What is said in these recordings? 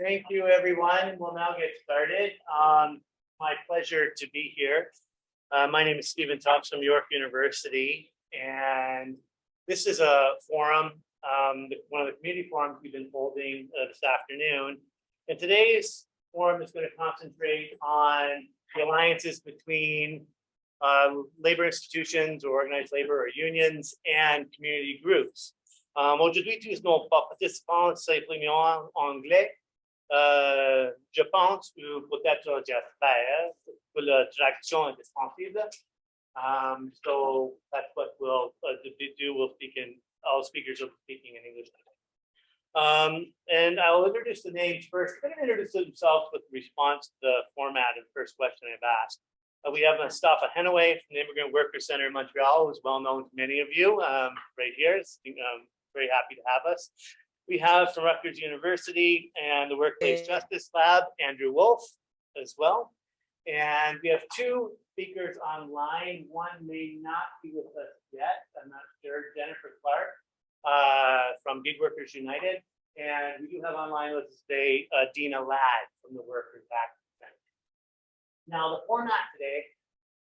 Thank you, everyone. We'll now get started. My pleasure to be here. My name is Stephen Tufts from York University, and this is a forum, one of the community forums we've been holding this afternoon. And today's forum is going to concentrate on the alliances between labor institutions or organized labor or unions and community groups. Aujourd'hui, tous nos participants s'exprimeront en anglais. Je pense ou peut-être j'espère que la traduction est disponible. So that's what we'll do. We'll speak in, all speakers will be speaking in English. And I'll introduce the names first. They're going to introduce themselves with response to the format of the first question I've asked. We have Mostafa Henaway from the Immigrant Workers Center in Montreal, who's well known to many of you right here. Very happy to have us. We have from Rutgers University and the Workplace Justice Lab, Andrew Wolf as well. And we have two speakers online. One may not be with us yet, I'm not sure, Jennifer Clark from Gig Workers United. And we do have online with us today Deena from the Workers Action Center. Now the format today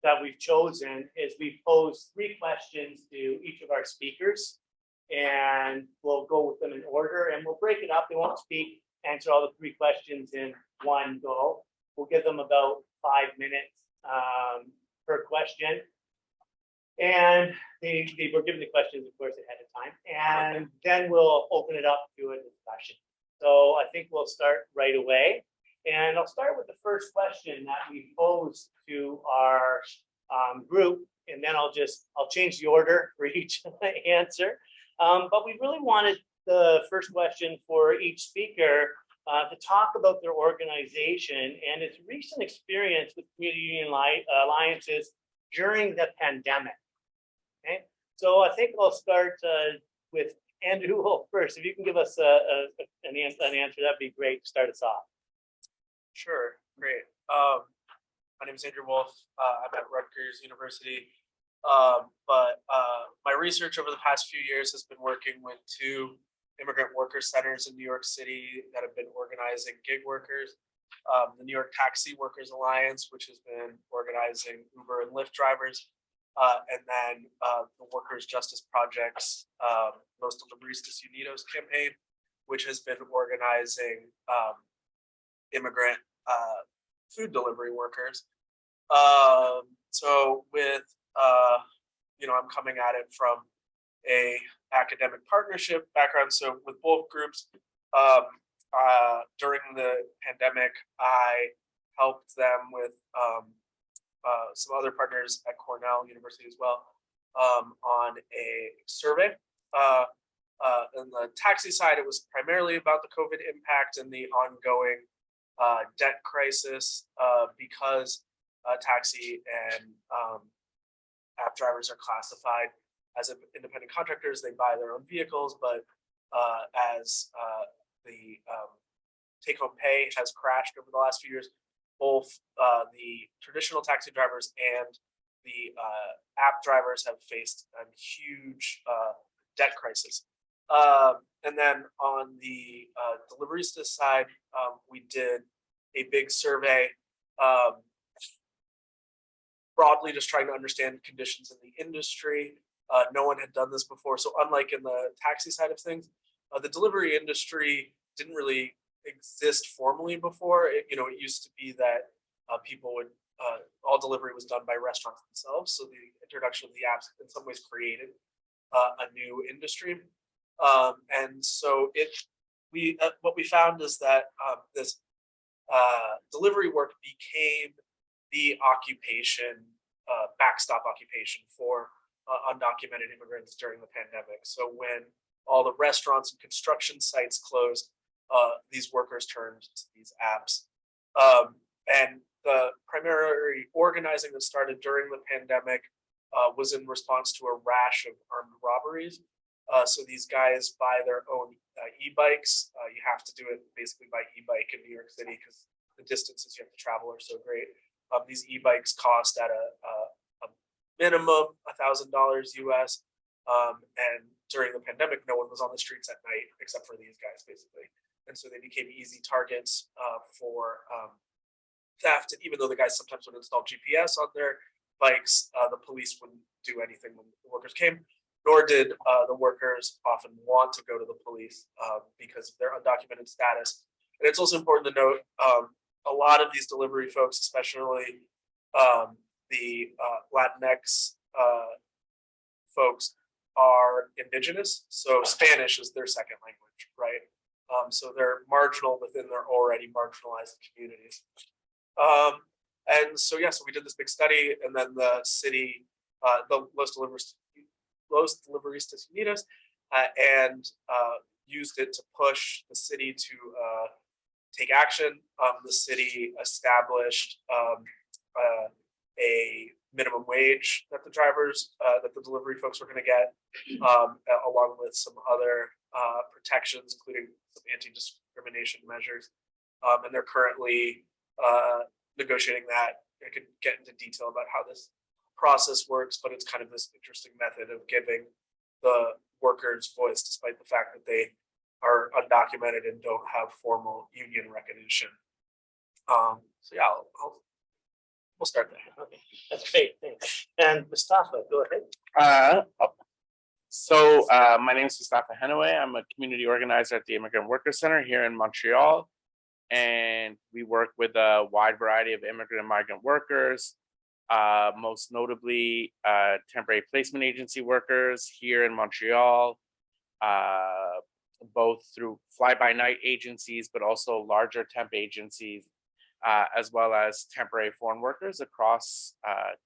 that we've chosen is we've posed 3 questions to each of our speakers. And we'll go with them in order and we'll break it up. They won't answer all the 3 questions in one go. We'll give them about 5 minutes per question. And they were given the questions, of course, ahead of time. And then we'll open it up to a discussion. So I think we'll start right away. And I'll start with the first question that we posed to our group. And then I'll change the order for each answer. But we really wanted the first question for each speaker to talk about their organization and its recent experience with community union alliances during the pandemic. Okay, so I think I'll start with Andrew Wolf first. If you can give us an answer, that'd be great to start us off. Sure, great. My name is Andrew Wolf. I'm at Rutgers University. But my research over the past few years has been working with 2 immigrant worker centers in New York City that have been organizing gig workers. The New York Taxi Workers Alliance, which has been organizing Uber and Lyft drivers. And then the Workers' Justice Project's Los Deliveristas Unidos campaign, which has been organizing immigrant food delivery workers. So with I'm coming at it from a academic partnership background. So with both groups, during the pandemic, I helped them with some other partners at Cornell University as well on a survey. On the taxi side, it was primarily about the COVID impact and the ongoing debt crisis because taxi and app drivers are classified as independent contractors. They buy their own vehicles, but as the take-home pay has crashed over the last few years, both the traditional taxi drivers and the app drivers have faced a huge debt crisis. And then on the deliverista side, we did a big survey broadly just trying to understand conditions in the industry. No one had done this before. So unlike in the taxi side of things, the delivery industry didn't really exist formally before. It used to be that people would, all delivery was done by restaurants themselves. So the introduction of the apps in some ways created a new industry. And so what we found is that this delivery work became the occupation, backstop occupation for undocumented immigrants during the pandemic. So when all the restaurants and construction sites closed, these workers turned to these apps. And the primary organizing that started during the pandemic was in response to a rash of armed robberies. So these guys buy their own e-bikes. You have to do it basically by e-bike in New York City because the distances you have to travel are so great. These e-bikes cost at a minimum $1,000 US. And during the pandemic, no one was on the streets at night except for these guys, basically. and so they became easy targets for theft. And even though the guys sometimes would install GPS on their bikes, the police wouldn't do anything when the workers came, nor did the workers often want to go to the police because of their undocumented status. And it's also important to note a lot of these delivery folks, especially the Latinx folks, are indigenous. So Spanish is their second language, right? So they're marginal within their already marginalized communities. And so, yeah, so we did this big study, and then the city, the Los Deliveristas Unidas, and used it to push the city to take action. The city established a minimum wage that the drivers, that the delivery folks were going to get, along with some other protections, including some anti-discrimination measures. And they're currently negotiating that. I could get into detail about how this process works, but it's kind of this interesting method of giving the workers voice, despite the fact that they are undocumented and don't have formal union recognition. So yeah, we'll start there. Okay, that's great, thanks. And Mostafa, go ahead. My name is Mostafa Henaway. I'm a community organizer at the Immigrant Worker Center here in Montreal. And we work with a wide variety of immigrant and migrant workers, most notably temporary placement agency workers here in Montreal, both through fly-by-night agencies, but also larger temp agencies, as well as temporary foreign workers across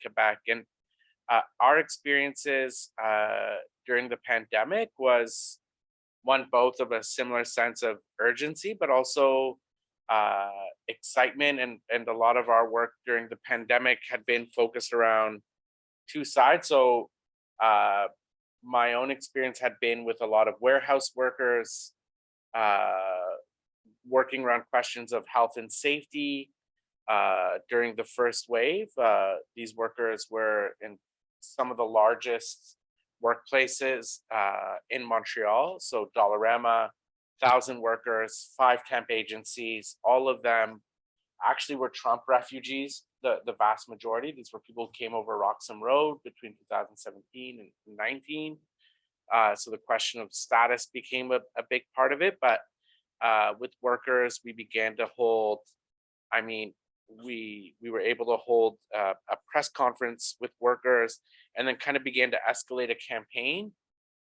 Quebec. And our experiences during the pandemic was one, both of a similar sense of urgency, but also excitement, and a lot of our work during the pandemic had been focused around two sides. So my own experience had been with a lot of warehouse workers, working around questions of health and safety during the first wave. These workers were in some of the largest workplaces in Montreal. So Dollarama, 1,000 workers, 5 temp agencies, all of them actually were Trump refugees, the vast majority. These were people who came over Roxham Road between 2017 and 19. So the question of status became a big part of it. But with workers, we began to hold, we were able to hold a press conference with workers, and then kind of began to escalate a campaign.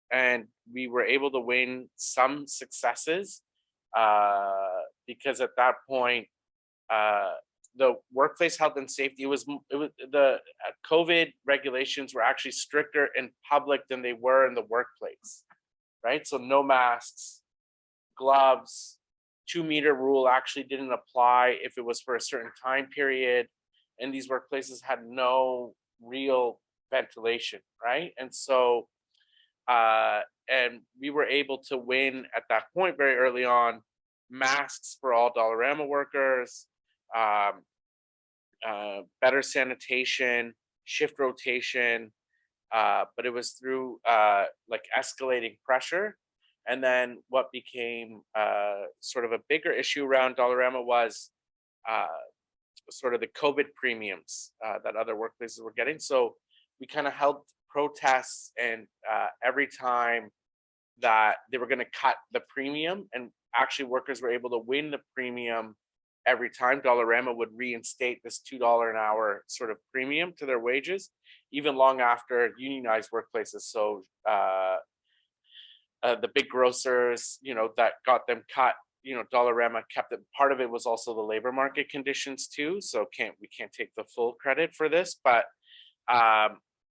And we were able to win some successes because at that point, the workplace health and safety was the COVID regulations were actually stricter in public than they were in the workplace, right? So no masks, gloves, 2-meter rule actually didn't apply if it was for a certain time period, and these workplaces had no real ventilation, right? And so and we were able to win at that point very early on masks for all Dollarama workers, better sanitation, shift rotation, but it was through like escalating pressure. And then what became sort of a bigger issue around Dollarama was sort of the COVID premiums that other workplaces were getting. So we kind of held protests, and every time that they were going to cut the premium, and actually workers were able to win the premium every time, Dollarama would reinstate this $2 an hour sort of premium to their wages, even long after unionized workplaces. So the big grocers, that got them cut, Dollarama kept it. Part of it was also the labor market conditions too. So we can't take the full credit for this, but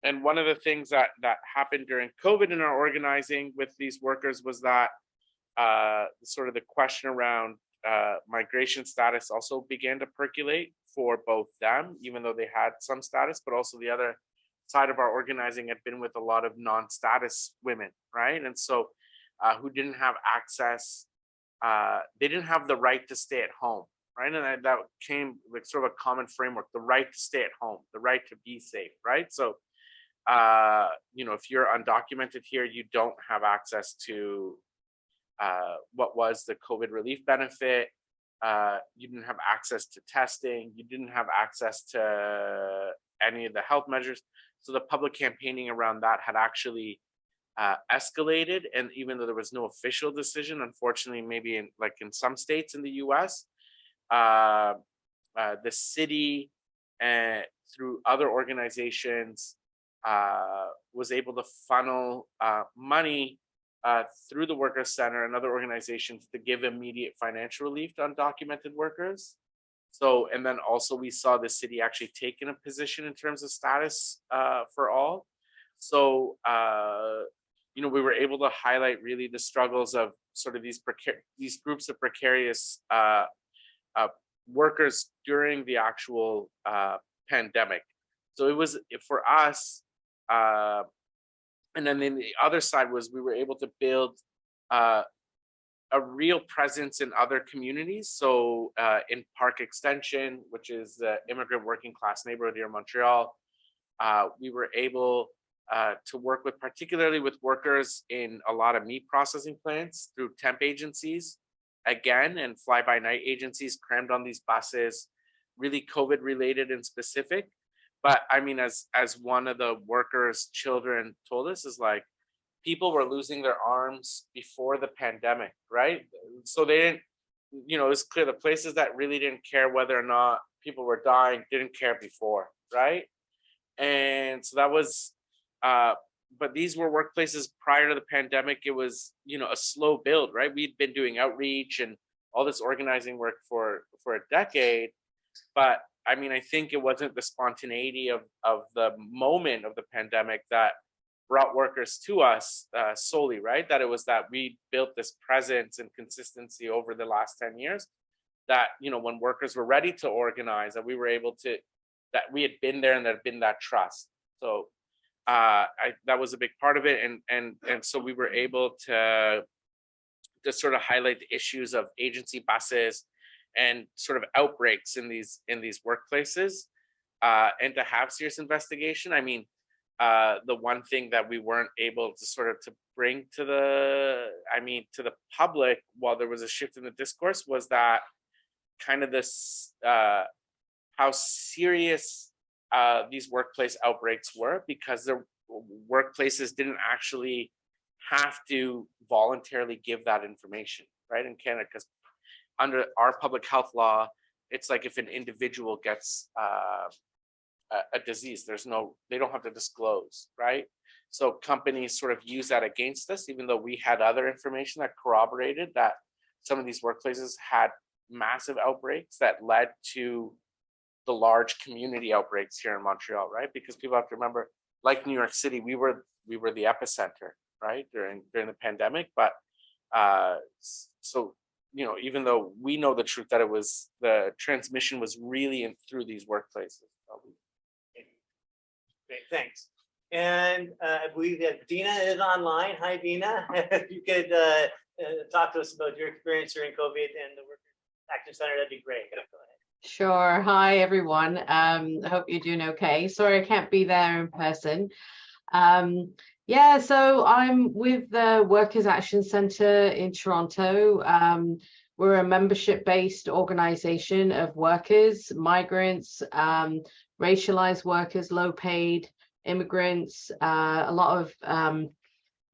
and one of the things that happened during COVID in our organizing with these workers was that sort of the question around migration status also began to percolate for both them, even though they had some status, but also the other side of our organizing had been with a lot of non-status women, right? And so who didn't have access, they didn't have the right to stay at home, right? And that came like sort of a common framework, the right to stay at home, the right to be safe, right? So if you're undocumented here, you don't have access to what was the COVID relief benefit. You didn't have access to testing. You didn't have access to any of the health measures. So the public campaigning around that had actually escalated. And even though there was no official decision, unfortunately, maybe in some states in the US, the city through other organizations was able to funnel money through the Workers Center and other organizations to give immediate financial relief to undocumented workers. So, and then also we saw the city actually taking a position in terms of status for all. So, we were able to highlight really the struggles of sort of these groups of precarious workers during the actual pandemic. So it was for us, and then the other side was we were able to build a real presence in other communities. So in Park Extension, which is the immigrant working class neighborhood here in Montreal, we were able to work particularly with workers in a lot of meat processing plants through temp agencies, again, and fly-by-night agencies crammed on these buses, really COVID related and specific. But I mean, as one of the workers' children told us, is like people were losing their arms before the pandemic, right? So they didn't, it was clear the places that really didn't care whether or not people were dying didn't care before, right? And so that was, but these were workplaces prior to the pandemic. It was, a slow build, right? We'd been doing outreach and all this organizing work for a decade, but I mean, I think it wasn't the spontaneity of the moment of the pandemic that brought workers to us solely, right? That it was that we built this presence and consistency over the last 10 years that, when workers were ready to organize, that we were able to, that we had been there and there had been that trust. So that was a big part of it. And so we were able to sort of highlight the issues of agency buses and sort of outbreaks in these workplaces, and to have serious investigation. I mean, the one thing that we weren't able to sort of to bring to the public while there was a shift in the discourse was that kind of this how serious these workplace outbreaks were, because the workplaces didn't actually have to voluntarily give that information, right, in Canada, because under our public health law, it's like if an individual gets a disease, they don't have to disclose, right? So companies sort of use that against us, even though we had other information that corroborated that some of these workplaces had massive outbreaks that led to the large community outbreaks here in Montreal, right? Because people have to remember, like New York City, we were the epicenter, right, during the pandemic. But so, even though we know the truth that the transmission was really through these workplaces. Great, thanks. And I believe that Deena is online. Hi, Deena. If you could talk to us about your experience during COVID and the Workers Action Center, that'd be great. Go ahead. Sure. Hi, everyone. I hope you're doing okay. Sorry, I can't be there in person. Yeah, so I'm with the Workers Action Center in Toronto. We're a membership-based organization of workers, migrants, racialized workers, low-paid immigrants, a lot of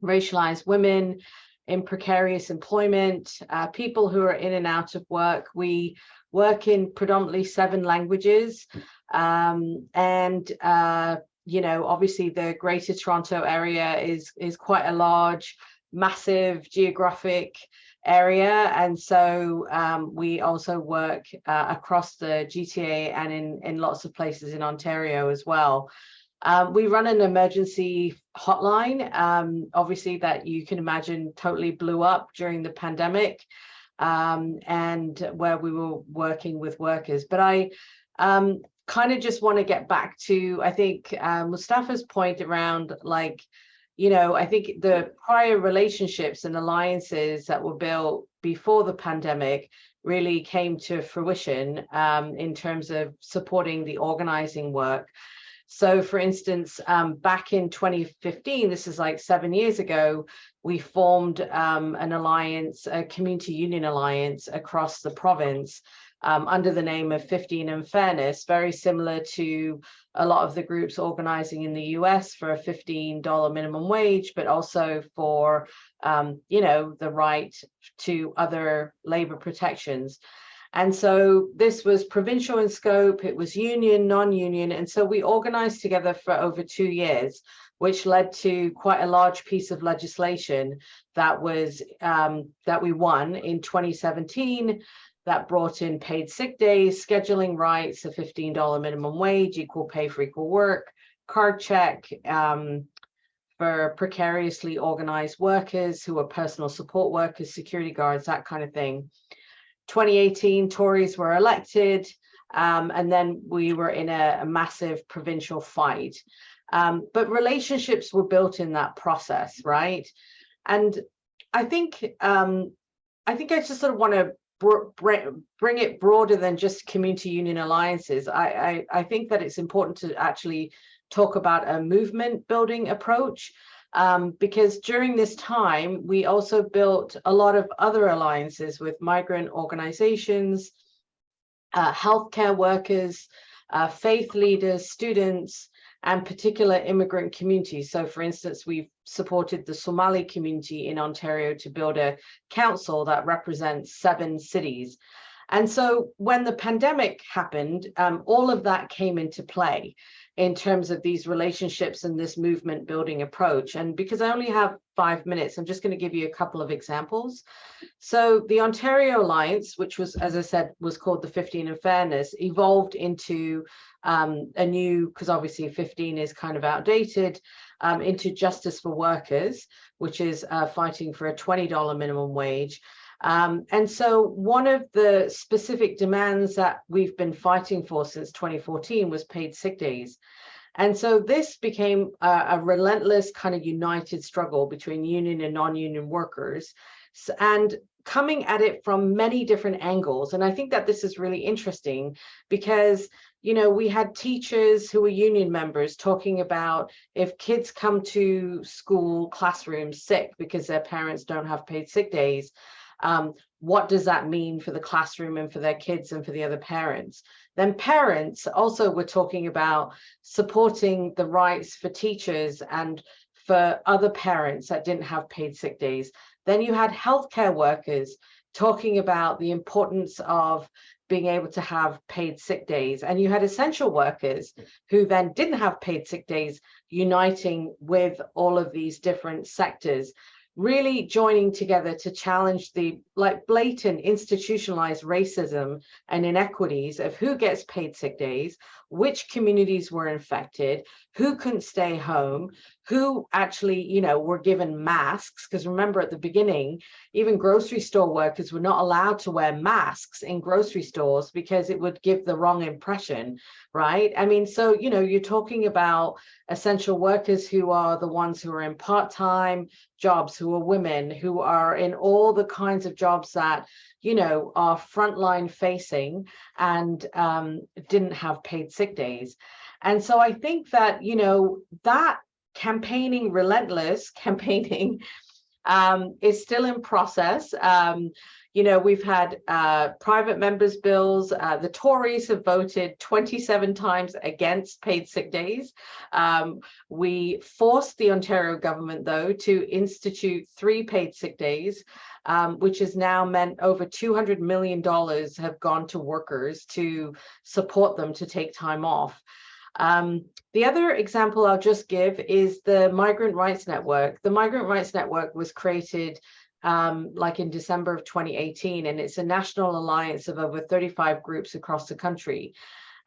racialized women in precarious employment, people who are in and out of work. We work in predominantly 7 languages, and obviously the Greater Toronto area is quite a large, massive geographic area, and so we also work across the GTA and in lots of places in Ontario as well. We run an emergency hotline, obviously, that you can imagine totally blew up during the pandemic, and where we were working with workers. But I kind of just want to get back to, I think, Mostafa's point around, I think the prior relationships and alliances that were built before the pandemic really came to fruition in terms of supporting the organizing work. So for instance, back in 2015, this is like 7 years ago, we formed an alliance, a community union alliance across the province under the name of 15 and Fairness, very similar to a lot of the groups organizing in the US for a $15 minimum wage, but also for, the right to other labor protections. And so this was provincial in scope, it was union, non-union. And so we organized together for over 2 years, which led to quite a large piece of legislation that was that we won in 2017 that brought in paid sick days, scheduling rights, a $15 minimum wage, equal pay for equal work, card check for precariously organized workers who are personal support workers, security guards, that kind of thing. 2018, Tories were elected, and then we were in a massive provincial fight. But relationships were built in that process, right? And I think I just sort of want to bring it broader than just community union alliances. I think that it's important to actually talk about a movement building approach. Because during this time, we also built a lot of other alliances with migrant organizations, healthcare workers, faith leaders, students, and particular immigrant communities. So for instance, we've supported the Somali community in Ontario to build a council that represents 7 cities. And so when the pandemic happened, all of that came into play in terms of these relationships and this movement building approach. And because I only have 5 minutes, I'm just going to give you a couple of examples. So the Ontario Alliance, which was, as I said, was called the 15 and Fairness, evolved into a new, because obviously 15 is kind of outdated, into Justice for Workers, which is fighting for a $20 minimum wage. And so one of the specific demands that we've been fighting for since 2014 was paid sick days. And so this became a relentless kind of united struggle between union and non-union workers, and coming at it from many different angles. And I think that this is really interesting because, we had teachers who were union members talking about if kids come to school classrooms sick because their parents don't have paid sick days, what does that mean for the classroom and for their kids and for the other parents? Then parents also were talking about supporting the rights for teachers and for other parents that didn't have paid sick days. Then you had healthcare workers talking about the importance of being able to have paid sick days. And you had essential workers who then didn't have paid sick days, uniting with all of these different sectors, really joining together to challenge the blatant institutionalized racism and inequities of who gets paid sick days, which communities were infected, who couldn't stay home, who actually, were given masks. Because remember, at the beginning, even grocery store workers were not allowed to wear masks in grocery stores because it would give the wrong impression, right? I mean, so, you're talking about essential workers who are the ones who are in part-time jobs, who are women, who are in all the kinds of jobs that, are frontline facing and didn't have paid sick days. And so I think that, that relentless campaigning is still in process. We've had private members' bills. The Tories have voted 27 times against paid sick days. We forced the Ontario government, though, to institute 3 paid sick days, which has now meant over $200 million have gone to workers to support them to take time off. The other example I'll just give is the Migrant Rights Network. The Migrant Rights Network was created in December of 2018, and it's a national alliance of over 35 groups across the country.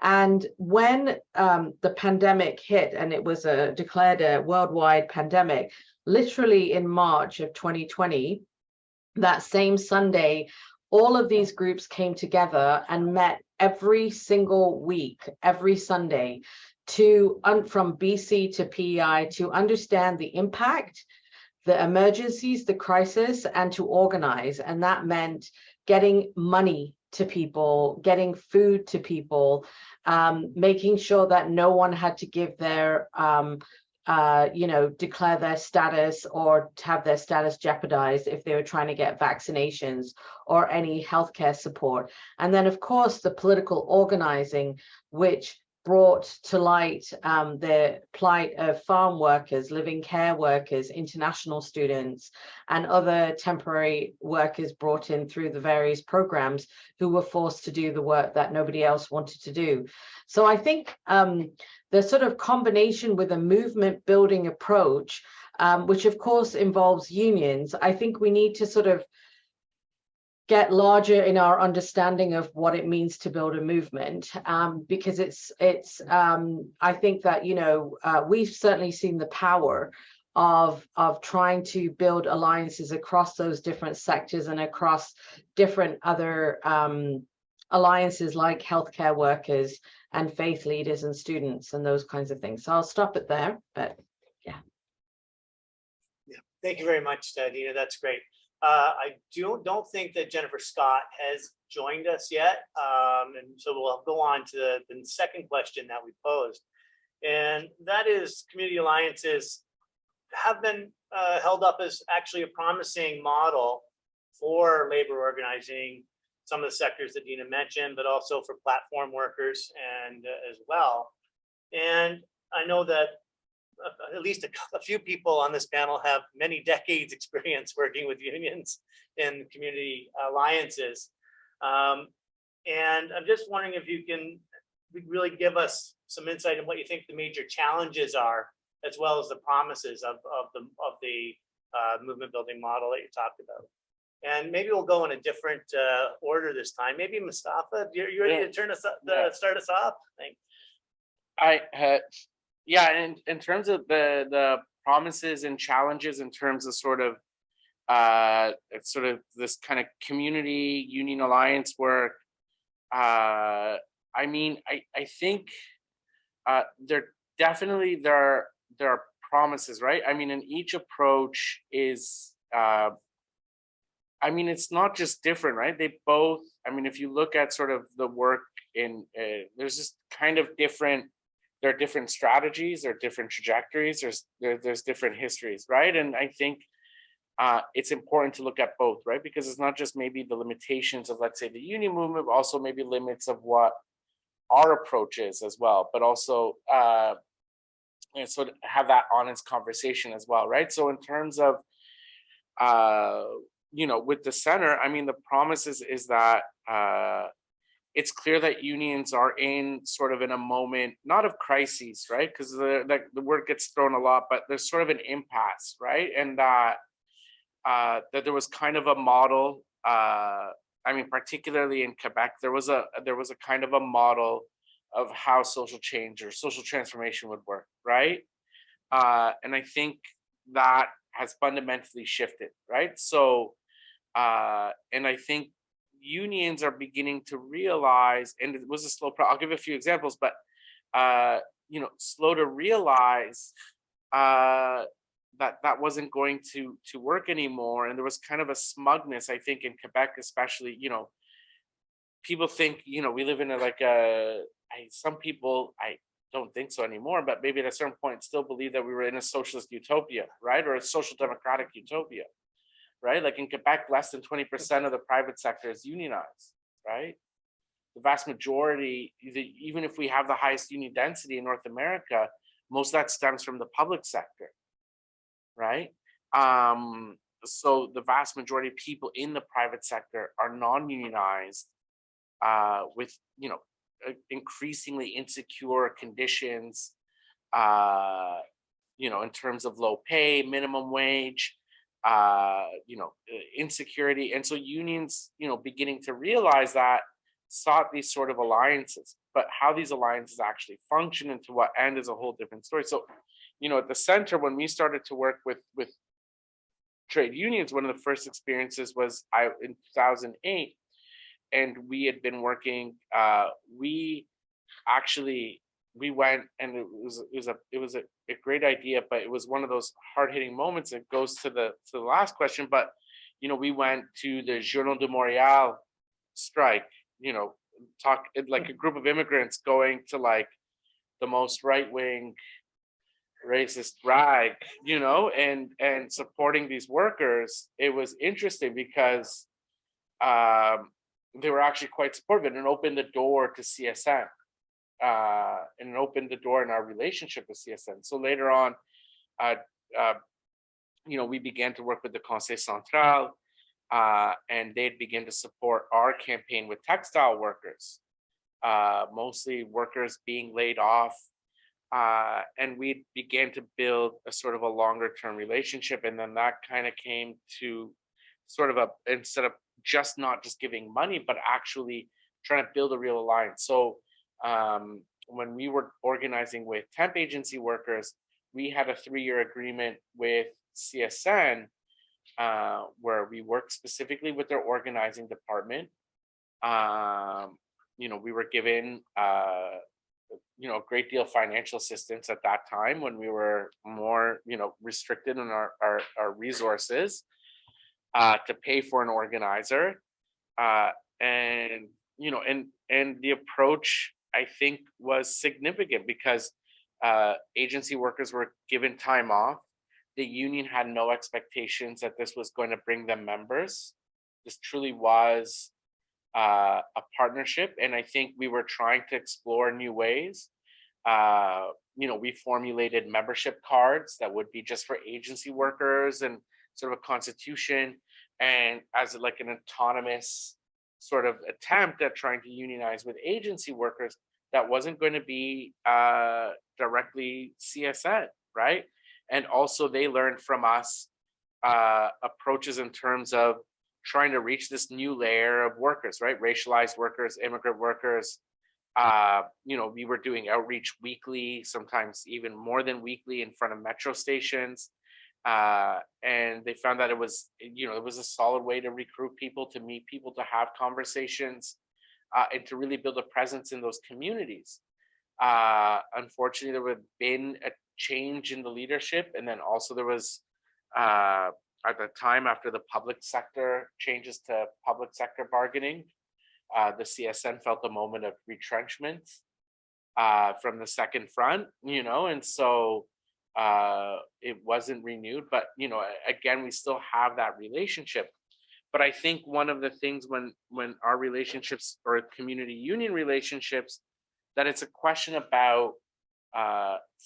And when the pandemic hit, and it was declared a worldwide pandemic, literally in March of 2020, that same Sunday, all of these groups came together and met every single week, every Sunday, from BC to PEI, to understand the impact, the emergencies, the crisis, and to organize. And that meant getting money to people, getting food to people, making sure that no one had to give their declare their status or to have their status jeopardized if they were trying to get vaccinations or any healthcare support. And then, of course, the political organizing, which brought to light the plight of farm workers, living care workers, international students, and other temporary workers brought in through the various programs who were forced to do the work that nobody else wanted to do. So I think the sort of combination with a movement building approach, which of course involves unions, I think we need to sort of get larger in our understanding of what it means to build a movement, because I think that we've certainly seen the power of trying to build alliances across those different sectors and across different other alliances like healthcare workers and faith leaders and students and those kinds of things. So I'll stop it there, but yeah. Thank you very much, Deena. That's great. I don't think that Jennifer Scott has joined us yet. And so we'll go on to the second question that we posed. And that is, community alliances have been held up as actually a promising model for labor organizing, some of the sectors that Deena mentioned, but also for platform workers and as well. And I know that at least a few people on this panel have many decades experience working with unions and community alliances. And I'm just wondering if you can really give us some insight on what you think the major challenges are, as well as the promises of the movement building model that you talked about. And maybe we'll go in a different order this time. Maybe Mostafa, you ready to turn us up, start us off? Thanks. Yeah, in terms of the promises and challenges, in terms of sort of this kind of community union alliance work, I mean, I think there are promises, right? I mean, and each approach is I mean, it's not just different, right? They both, I mean, if you look at sort of the work in, there's just kind of different, there are different strategies, there are different trajectories, there's different histories, right? And I think it's important to look at both, right? Because it's not just maybe the limitations of, let's say, the union movement, but also maybe limits of what our approach is as well, but also and so to have that honest conversation as well, right? So in terms of with the center, I mean, the promise is that it's clear that unions are in sort of in a moment, not of crises, right? Because the word gets thrown a lot, but there's sort of an impasse, right? And that there was kind of a model. I mean, particularly in Quebec, there was a kind of a model of how social change or social transformation would work, right? And I think that has fundamentally shifted, right? So, and I think unions are beginning to realize, and it was a slow process. I'll give a few examples, but slow to realize that wasn't going to work anymore, and there was kind of a smugness, I think, in Quebec, especially. People think we live in some people, I don't think so anymore, but maybe at a certain point still believe that we were in a socialist utopia, right, or a social democratic utopia. Right? Like in Quebec, less than 20% of the private sector is unionized, right? The vast majority, even if we have the highest union density in North America, most of that stems from the public sector, right? So the vast majority of people in the private sector are non-unionized, with increasingly insecure conditions, in terms of low pay, minimum wage, insecurity. And so unions, beginning to realize that, sought these sort of alliances, but how these alliances actually function and to what end is a whole different story. So, at the center, when we started to work with trade unions, one of the first experiences was in 2008, and we had been working, we went, and it was a great idea, but it was one of those hard-hitting moments. It goes to the last question, but we went to the Journal de Montréal strike talk like a group of immigrants going to like the most right-wing racist rag, and supporting these workers. It was interesting because they were actually quite supportive and opened the door to CSN, and it opened the door in our relationship with CSN. So later on, we began to work with the Conseil Central, and they'd begin to support our campaign with textile workers, mostly workers being laid off. And we began to build a sort of a longer term relationship. And then that kind of came to sort of instead of not just giving money, but actually trying to build a real alliance. So when we were organizing with temp agency workers, we had a 3-year agreement with CSN, where we worked specifically with their organizing department. We were given a great deal of financial assistance at that time when we were more restricted in our resources to pay for an organizer, and the approach, I think, was significant because agency workers were given time off. The union had no expectations that this was going to bring them members. This truly was a partnership, and I think we were trying to explore new ways. We formulated membership cards that would be just for agency workers and sort of a constitution, and as like an autonomous sort of attempt at trying to unionize with agency workers that wasn't going to be directly CSN, right? And also they learned from us approaches in terms of trying to reach this new layer of workers, right? Racialized workers, immigrant workers. We were doing outreach weekly, sometimes even more than weekly, in front of metro stations. And they found that it was a solid way to recruit people, to meet people, to have conversations, and to really build a presence in those communities. Unfortunately, there would have been a change in the leadership, and then also there was at the time, after the public sector changes to public sector bargaining, the CSN felt a moment of retrenchment from the second front, and so it wasn't renewed. But again, we still have that relationship. But I think one of the things when our relationships or community union relationships, that it's a question about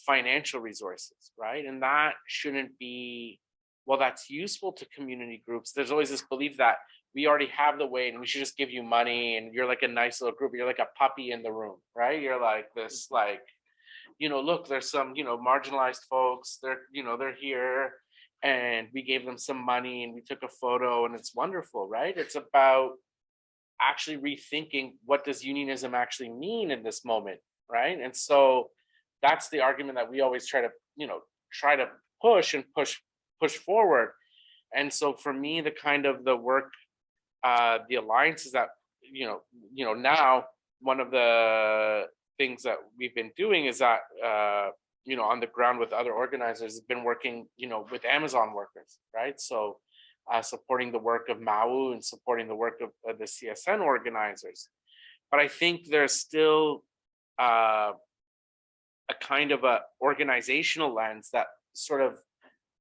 financial resources, right? And that shouldn't be, well, that's useful to community groups. There's always this belief that we already have the weight and we should just give you money and you're like a nice little group. You're like a puppy in the room, right? You're like this, like, look, there's some, marginalized folks. They're here, and we gave them some money and we took a photo and it's wonderful, right? It's about actually rethinking, what does unionism actually mean in this moment, right? And so that's the argument that we always try to push forward. And so for me, the kind of the work, the alliances that now, one of the things that we've been doing is that on the ground with other organizers has been working with Amazon workers, right? So supporting the work of MAU and supporting the work of the CSN organizers. But I think there's still a kind of a organizational lens that sort of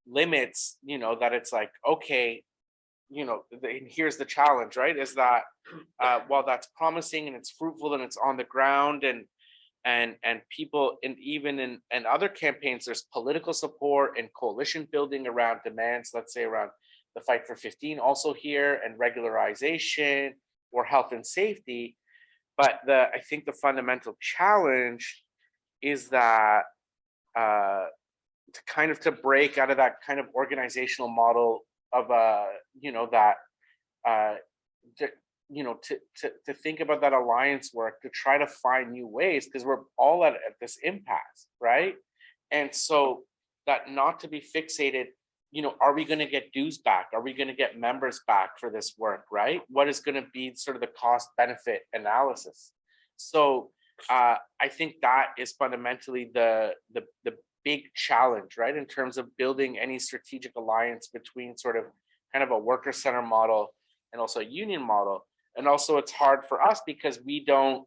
limits, that it's like, okay, here's the challenge, right? Is that while that's promising and it's fruitful and it's on the ground, and people, and even in other campaigns, there's political support and coalition building around demands, let's say around the fight for 15 also here, and regularization or health and safety. But I think the fundamental challenge is that to break out of that kind of organizational model of to think about that alliance work, to try to find new ways, because we're all at this impasse, right? And so that not to be fixated, are we going to get dues back? Are we going to get members back for this work, right? What is going to be sort of the cost benefit analysis? So I think that is fundamentally the big challenge, right? In terms of building any strategic alliance between sort of kind of a worker center model and also a union model. And also it's hard for us because we don't,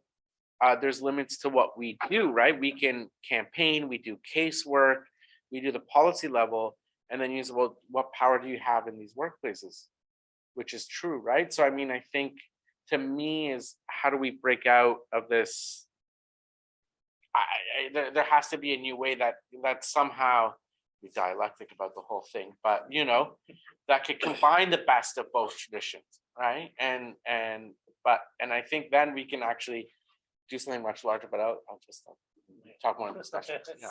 there's limits to what we do, right? We can campaign, we do casework, we do the policy level, and then you say, well, what power do you have in these workplaces? Which is true, right? So I mean, I think to me is how do we break out of this? There has to be a new way that somehow we dialectic about the whole thing, but you know, that could combine the best of both traditions, right? And I think then we can actually do something much larger. But I'll just talk more in this session. Yeah.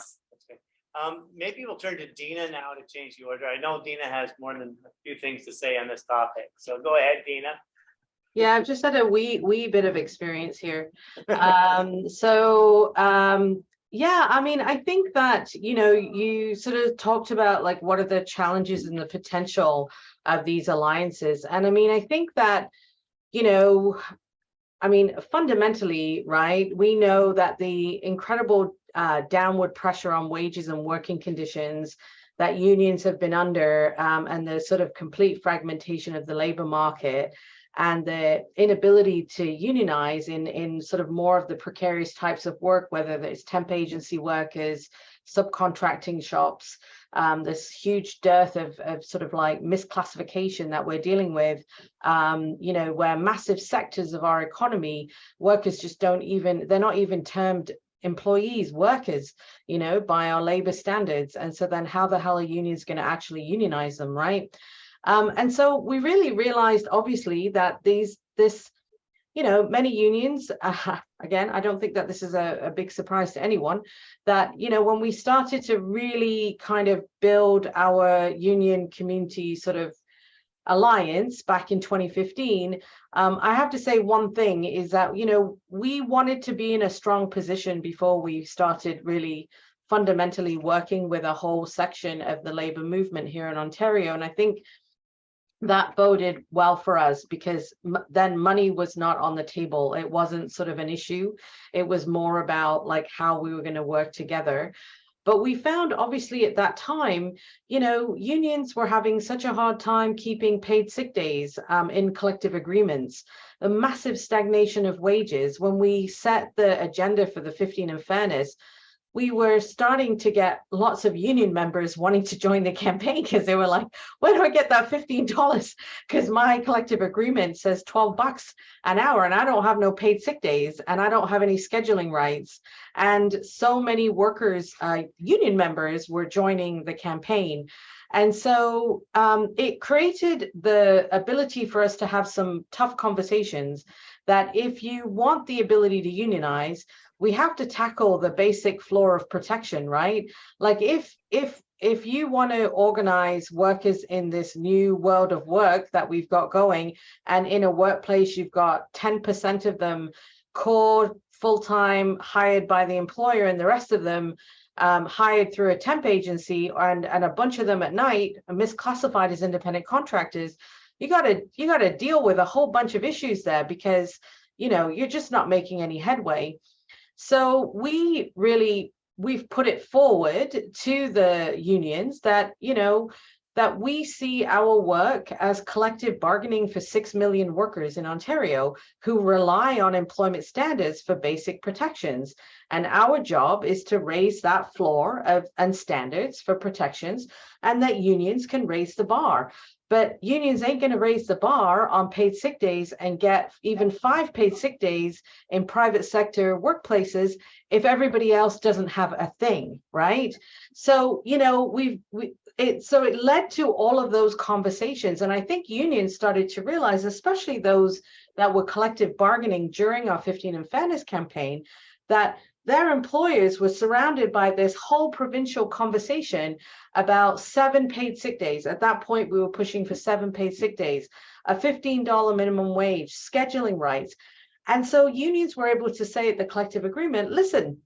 Maybe we'll turn to Deena now to change the order. I know Deena has more than a few things to say on this topic. So go ahead, Deena. Yeah, I've just had a wee bit of experience here. Yeah, I mean, I think that, you know, you sort of talked about like what are the challenges and the potential of these alliances. And I mean, I think that, you know, I mean, fundamentally, right, we know that the incredible downward pressure on wages and working conditions that unions have been under, and the sort of complete fragmentation of the labor market and the inability to unionize in sort of more of the precarious types of work, whether it's temp agency workers, subcontracting shops, this huge dearth of sort of like misclassification that we're dealing with, you know, where massive sectors of our economy, workers just don't even, they're not even termed employees, workers, you know, by our labor standards. And so then how the hell are unions going to actually unionize them, right? And so we really realized, obviously, that you know, many unions, again, I don't think that this is a big surprise to anyone, that, you know, when we started to really kind of build our union community sort of alliance back in 2015, I have to say one thing is that, you know, we wanted to be in a strong position before we started really fundamentally working with a whole section of the labor movement here in Ontario. And I think that boded well for us because then money was not on the table. It wasn't sort of an issue. It was more about like how we were going to work together. But we found obviously at that time, you know, unions were having such a hard time keeping paid sick days in collective agreements, a massive stagnation of wages. When we set the agenda for the 15 in Fairness, we were starting to get lots of union members wanting to join the campaign because they were like, where do I get that $15? Because my collective agreement says $12 an hour and I don't have no paid sick days and I don't have any scheduling rights. And so many workers, union members were joining the campaign. And so it created the ability for us to have some tough conversations that if you want the ability to unionize, we have to tackle the basic floor of protection, right? Like if you want to organize workers in this new world of work that we've got going, and in a workplace, you've got 10% of them core full-time hired by the employer and the rest of them hired through a temp agency and a bunch of them at night misclassified as independent contractors, you got to deal with a whole bunch of issues there because, you know, you're just not making any headway. So we've put it forward to the unions that, you know, that we see our work as collective bargaining for 6 million workers in Ontario who rely on employment standards for basic protections. And our job is to raise that floor and standards for protections, and that unions can raise the bar. But unions ain't going to raise the bar on paid sick days and get even 5 paid sick days in private sector workplaces if everybody else doesn't have a thing, right? So, you know, it led to all of those conversations. And I think unions started to realize, especially those that were collective bargaining during our 15 in Fairness campaign, that their employers were surrounded by this whole provincial conversation about 7 paid sick days. At that point, we were pushing for 7 paid sick days, a $15 minimum wage, scheduling rights. And so unions were able to say at the collective agreement, listen,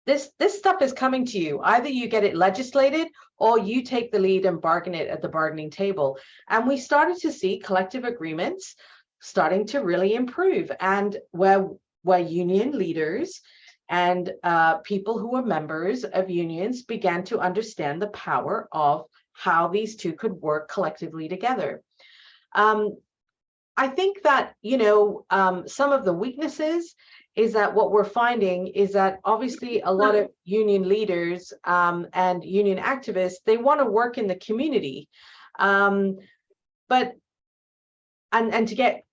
this stuff is coming to you. Either you get it legislated or you take the lead and bargain it at the bargaining table. And we started to see collective agreements starting to really improve, and where union leaders and people who were members of unions began to understand the power of how these two could work collectively together. I think that, some of the weaknesses is that what we're finding is that obviously a lot of union leaders and union activists, they want to work in the community, but and to get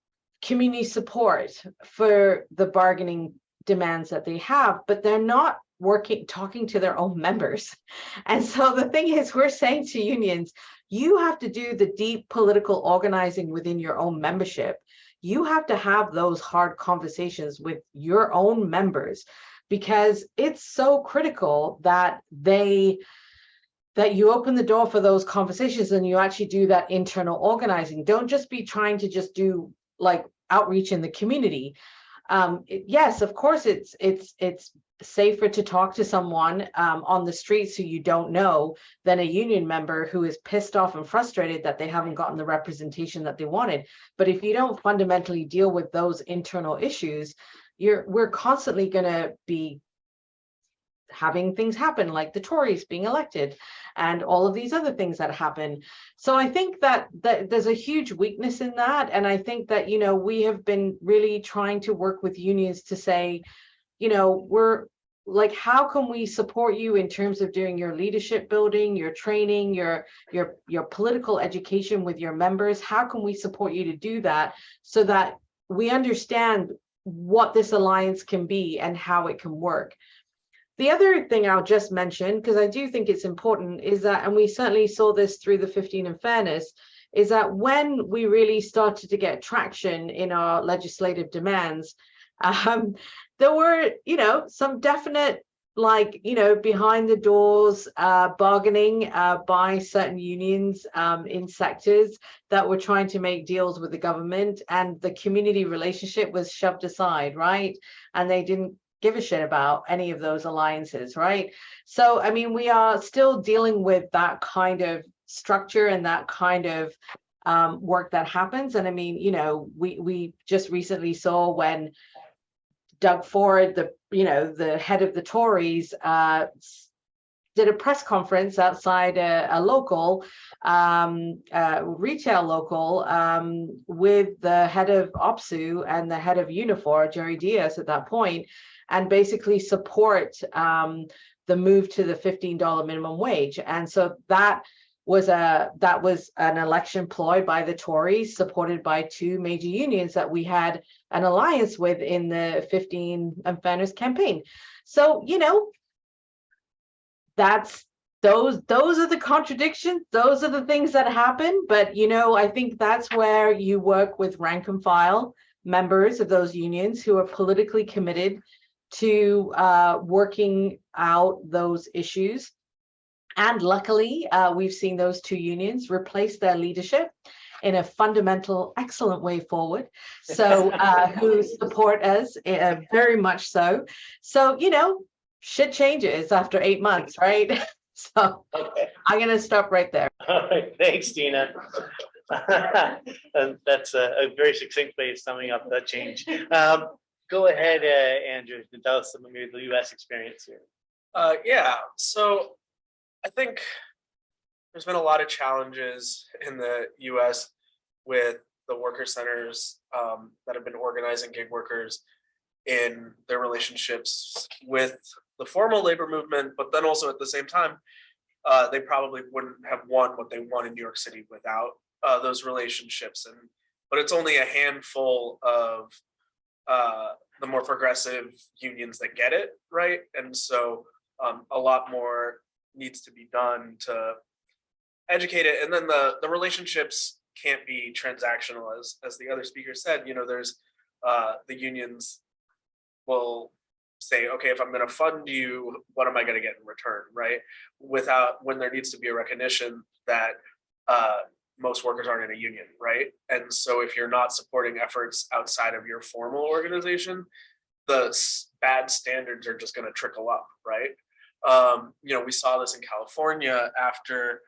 community support for the bargaining demands that they have, but they're not talking to their own members. And so the thing is, we're saying to unions, you have to do the deep political organizing within your own membership. You have to have those hard conversations with your own members, because it's so critical that you open the door for those conversations and you actually do that internal organizing. Don't just be trying to just do like outreach in the community. Yes, of course, it's safer to talk to someone on the streets who you don't know than a union member who is pissed off and frustrated that they haven't gotten the representation that they wanted. But if you don't fundamentally deal with those internal issues, we're constantly going to be having things happen, like the Tories being elected and all of these other things that happen. So I think that there's a huge weakness in that. And I think that, we have been really trying to work with unions to say, we're like, how can we support you in terms of doing your leadership building, your training, your political education with your members? How can we support you to do that so that we understand what this alliance can be and how it can work? The other thing I'll just mention, because I do think it's important, is that, and we certainly saw this through the 15 in Fairness, is that when we really started to get traction in our legislative demands, there were, some definite, behind the doors bargaining by certain unions in sectors that were trying to make deals with the government, and the community relationship was shoved aside, right? And they didn't give a shit about any of those alliances, right? So, I mean, we are still dealing with that kind of structure and that kind of work that happens. And I mean, we just recently saw when Doug Ford, the head of the Tories, did a press conference outside a local, retail local, with the head of OPSU and the head of Unifor, Jerry Diaz, at that point, and basically support the move to the $15 minimum wage. And so that was an election ploy by the Tories, supported by two major unions that we had an alliance with in the 15 in Fairness campaign. So, that's those are the contradictions. Those are the things that happen. But, I think that's where you work with rank and file members of those unions who are politically committed to working out those issues. And luckily, we've seen those two unions replace their leadership in a fundamental, excellent way forward. So who support us very much so. So, shit changes after 8 months, right? So okay. I'm going to stop right there. All right, thanks, Deena. And that's a very succinct way of summing up that change. Go ahead, Andrew, and tell us some of the U.S. experience here. Yeah, so I think there's been a lot of challenges in the U.S. with the worker centers that have been organizing gig workers in their relationships with the formal labor movement, but then also at the same time, they probably wouldn't have won what they won in New York City without those relationships. But it's only a handful of the more progressive unions that get it, right? And so a lot more needs to be done to educate it. And then the relationships can't be transactional, as the other speaker said. There's the unions will say, okay, if I'm going to fund you, what am I going to get in return, right? When there needs to be a recognition that most workers aren't in a union, right? And so if you're not supporting efforts outside of your formal organization, the bad standards are just going to trickle up, right? We saw this in California after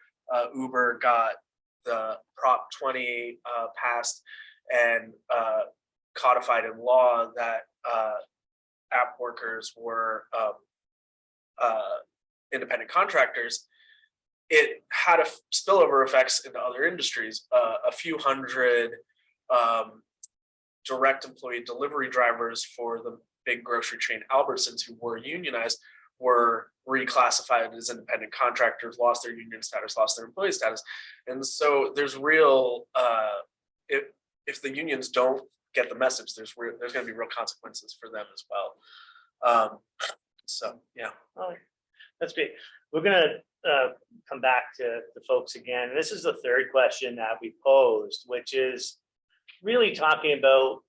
Uber got the Prop 20 passed and codified in law that app workers were independent contractors. It had spillover effects into other industries. A few hundred direct employee delivery drivers for the big grocery chain Albertsons, who were unionized, were reclassified as independent contractors, lost their union status, lost their employee status. And so there's real, if the unions don't get the message, there's going to be real consequences for them as well. So, yeah. All right. That's great. We're going to come back to the folks again. This is the third question that we posed, which is really talking about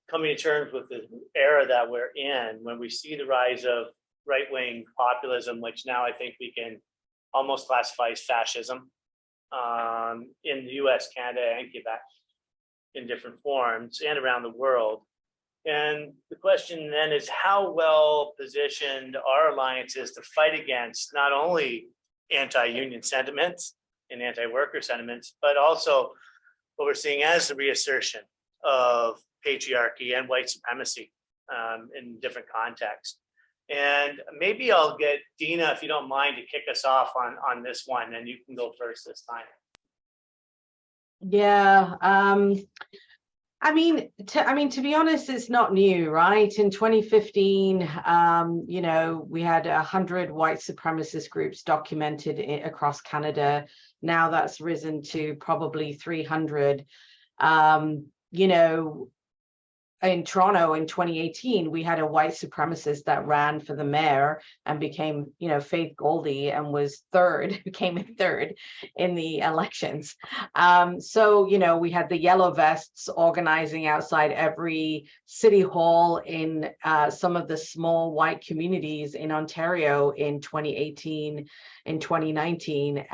coming to terms with the era that we're in, when we see the rise of right-wing populism, which now I think we can almost classify as fascism in the US, Canada, and Quebec in different forms and around the world. And the question then is, how well positioned are alliances to fight against not only anti-union sentiments and anti-worker sentiments, but also what we're seeing as the reassertion of patriarchy and white supremacy in different contexts. And maybe I'll get Deena, if you don't mind, to kick us off on this one, and you can go first this time. Yeah, to be honest, it's not new, right? In 2015, we had 100 white supremacist groups documented across Canada. Now that's risen to probably 300. In Toronto in 2018, we had a white supremacist that ran for the mayor and became, Faith Goldie, and became third in the elections. We had the yellow vests organizing outside every city hall in some of the small white communities in Ontario in 2018, in 2019.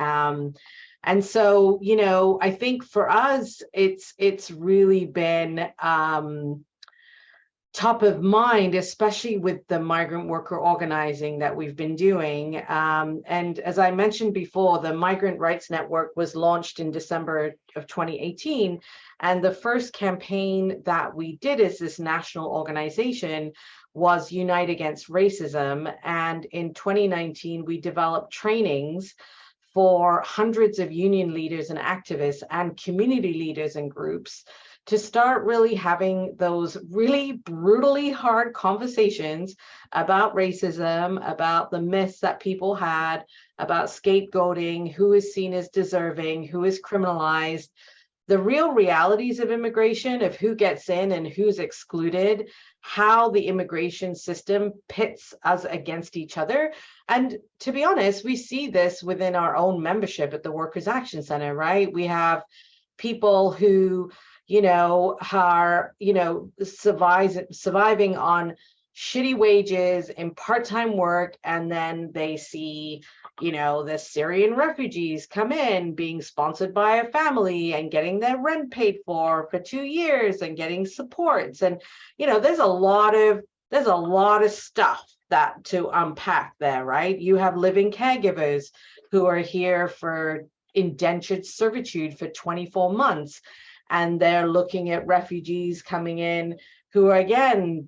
And so, I think for us, it's really been top of mind, especially with the migrant worker organizing that we've been doing. And as I mentioned before, the Migrant Rights Network was launched in December of 2018. And the first campaign that we did as this national organization was Unite Against Racism. And in 2019, we developed trainings for hundreds of union leaders and activists and community leaders and groups to start really having those really brutally hard conversations about racism, about the myths that people had, about scapegoating, who is seen as deserving, who is criminalized, the real realities of immigration, of who gets in and who's excluded, how the immigration system pits us against each other. And to be honest, we see this within our own membership at the Workers' Action Center, right? We have people who are, surviving on shitty wages in part-time work, and then they see, the Syrian refugees come in being sponsored by a family and getting their rent paid for 2 years and getting supports. And, there's a lot of stuff that to unpack there, right? You have living caregivers who are here for indentured servitude for 24 months. And they're looking at refugees coming in who are, again,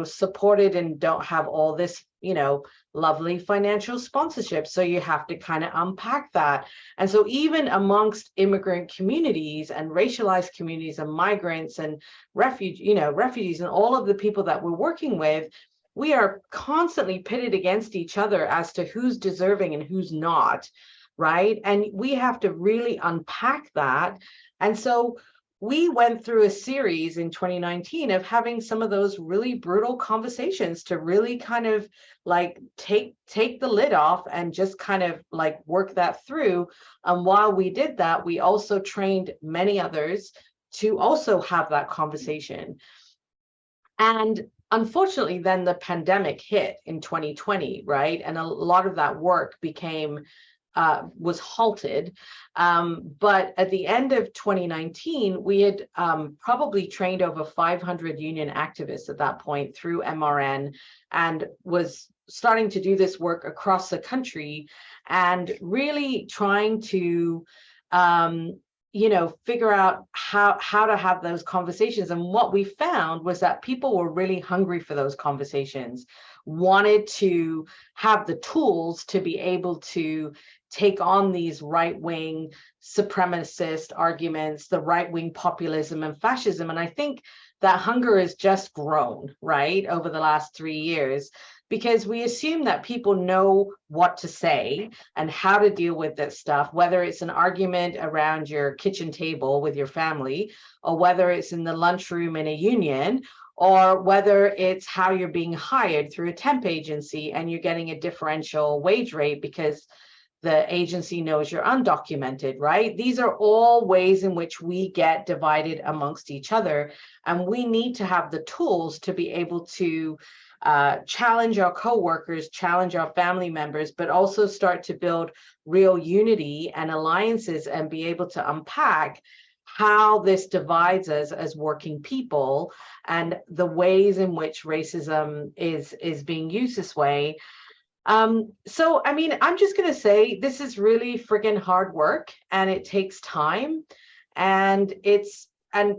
supported and don't have all this, lovely financial sponsorship. So you have to kind of unpack that. And so even amongst immigrant communities and racialized communities and migrants and refugees and all of the people that we're working with, we are constantly pitted against each other as to who's deserving and who's not, right? And we have to really unpack that. And so we went through a series in 2019 of having some of those really brutal conversations to really kind of like take the lid off and just kind of like work that through. And while we did that, we also trained many others to also have that conversation. And unfortunately, then the pandemic hit in 2020, right? And a lot of that work was halted. But at the end of 2019, we had probably trained over 500 union activists at that point through MRN, and was starting to do this work across the country and really trying to figure out how to have those conversations. And what we found was that people were really hungry for those conversations, wanted to have the tools to be able to take on these right-wing supremacist arguments, the right-wing populism and fascism. And I think that hunger has just grown, right, over the last 3 years, because we assume that people know what to say and how to deal with this stuff, whether it's an argument around your kitchen table with your family, or whether it's in the lunchroom in a union, or whether it's how you're being hired through a temp agency and you're getting a differential wage rate because the agency knows you're undocumented, right? These are all ways in which we get divided amongst each other. And we need to have the tools to be able to challenge our coworkers, challenge our family members, but also start to build real unity and alliances and be able to unpack how this divides us as working people and the ways in which racism is being used this way. So, I mean, I'm just going to say this is really friggin' hard work and it takes time, and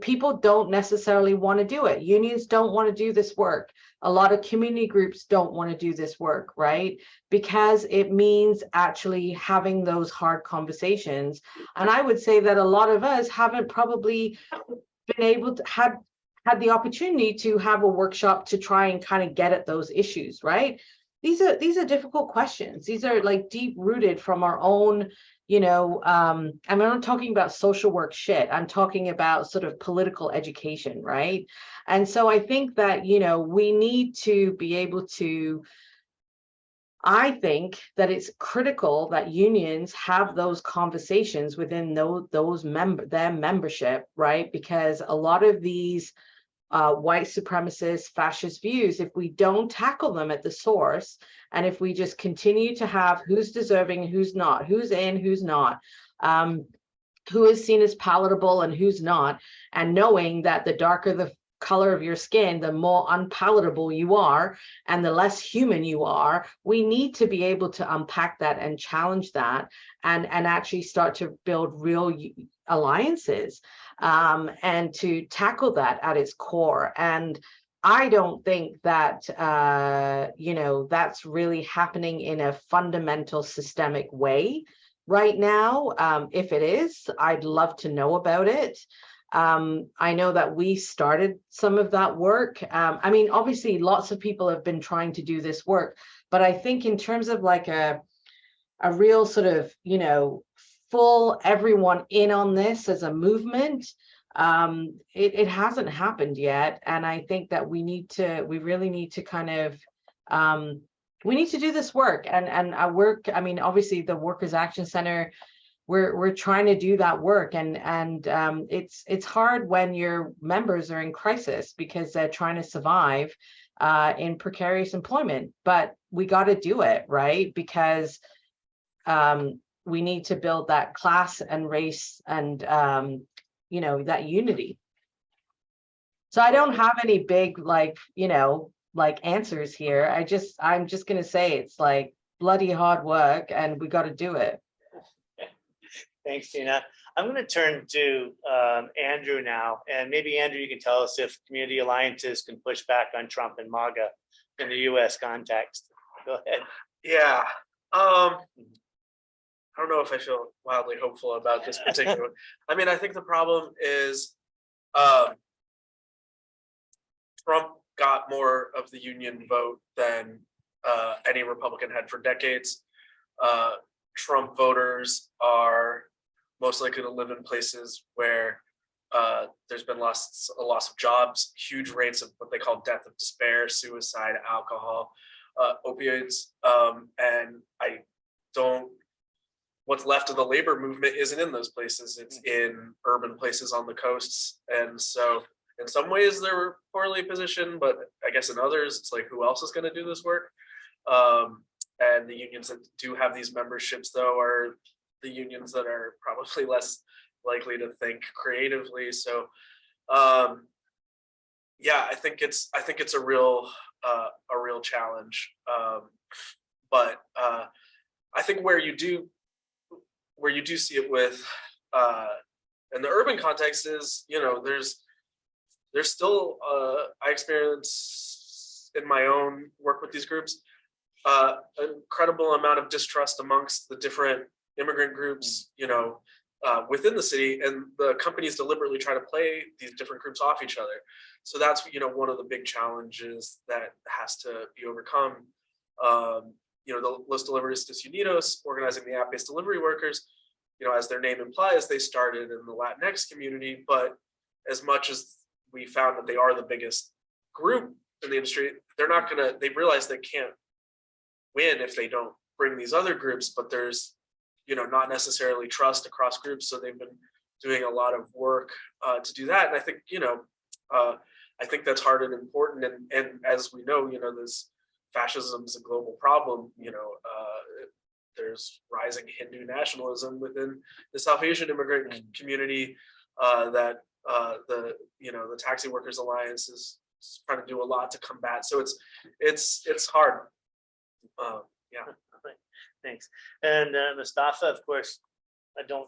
people don't necessarily want to do it. Unions don't want to do this work. A lot of community groups don't want to do this work, right? Because it means actually having those hard conversations. And I would say that a lot of us haven't probably been able to had the opportunity to have a workshop to try and kind of get at those issues, right? These are difficult questions. These are like deep rooted from our own, I'm not talking about social work shit. I'm talking about sort of political education, right? And so I think that, we need to be able to, I think that it's critical that unions have those conversations within their membership, right? Because a lot of these white supremacist fascist views, if we don't tackle them at the source, and if we just continue to have who's deserving, who's not, who's in, who's not, who is seen as palatable and who's not, and knowing that the darker the color of your skin, the more unpalatable you are and the less human you are, we need to be able to unpack that and challenge that and actually start to build real alliances and to tackle that at its core. And I don't think that, that's really happening in a fundamental systemic way right now. If it is, I'd love to know about it. I know that we started some of that work. I mean, obviously, lots of people have been trying to do this work, but I think in terms of like a real sort of, full everyone in on this as a movement, it hasn't happened yet. And I think that we really need to kind of, we need to do this work and our work. I mean, obviously the Workers Action Center, we're trying to do that work, and it's hard when your members are in crisis because they're trying to survive in precarious employment, but we got to do it, right? Because we need to build that class and race and that unity. So I don't have any big like answers here. I'm just gonna say it's like bloody hard work and we got to do it. Thanks, Deena. I'm going to turn to Andrew now, and maybe Andrew, you can tell us if community alliances can push back on Trump and MAGA in the U.S. context. Go ahead. Yeah. I don't know if I feel wildly hopeful about this particular one. I mean, I think the problem is Trump got more of the union vote than any Republican had for decades. Trump voters are most likely to live in places where there's been a loss of jobs, huge rates of what they call death of despair, suicide, alcohol, opioids, and what's left of the labor movement isn't in those places. It's in urban places on the coasts. And so in some ways they're poorly positioned, but I guess in others, it's like, who else is going to do this work? And the unions that do have these memberships, though, are the unions that are probably less likely to think creatively. So, yeah, I think it's a real challenge. But I think where you do see it with in the urban context is, there's still I experience in my own work with these groups an incredible amount of distrust amongst the different immigrant groups, within the city, and the companies deliberately try to play these different groups off each other. So that's, one of the big challenges that has to be overcome. The Los Deliveristas Unidos, organizing the app-based delivery workers, as their name implies, they started in the Latinx community, but as much as we found that they are the biggest group in the industry, they realize they can't win if they don't bring these other groups, but there's, not necessarily trust across groups. So they've been doing a lot of work to do that. And I think, I think that's hard and important. And as we know, this fascism is a global problem. There's rising Hindu nationalism within the South Asian immigrant community that the Taxi Workers Alliance is trying to do a lot to combat. So it's hard. Yeah. Thanks. And Mostafa, of course,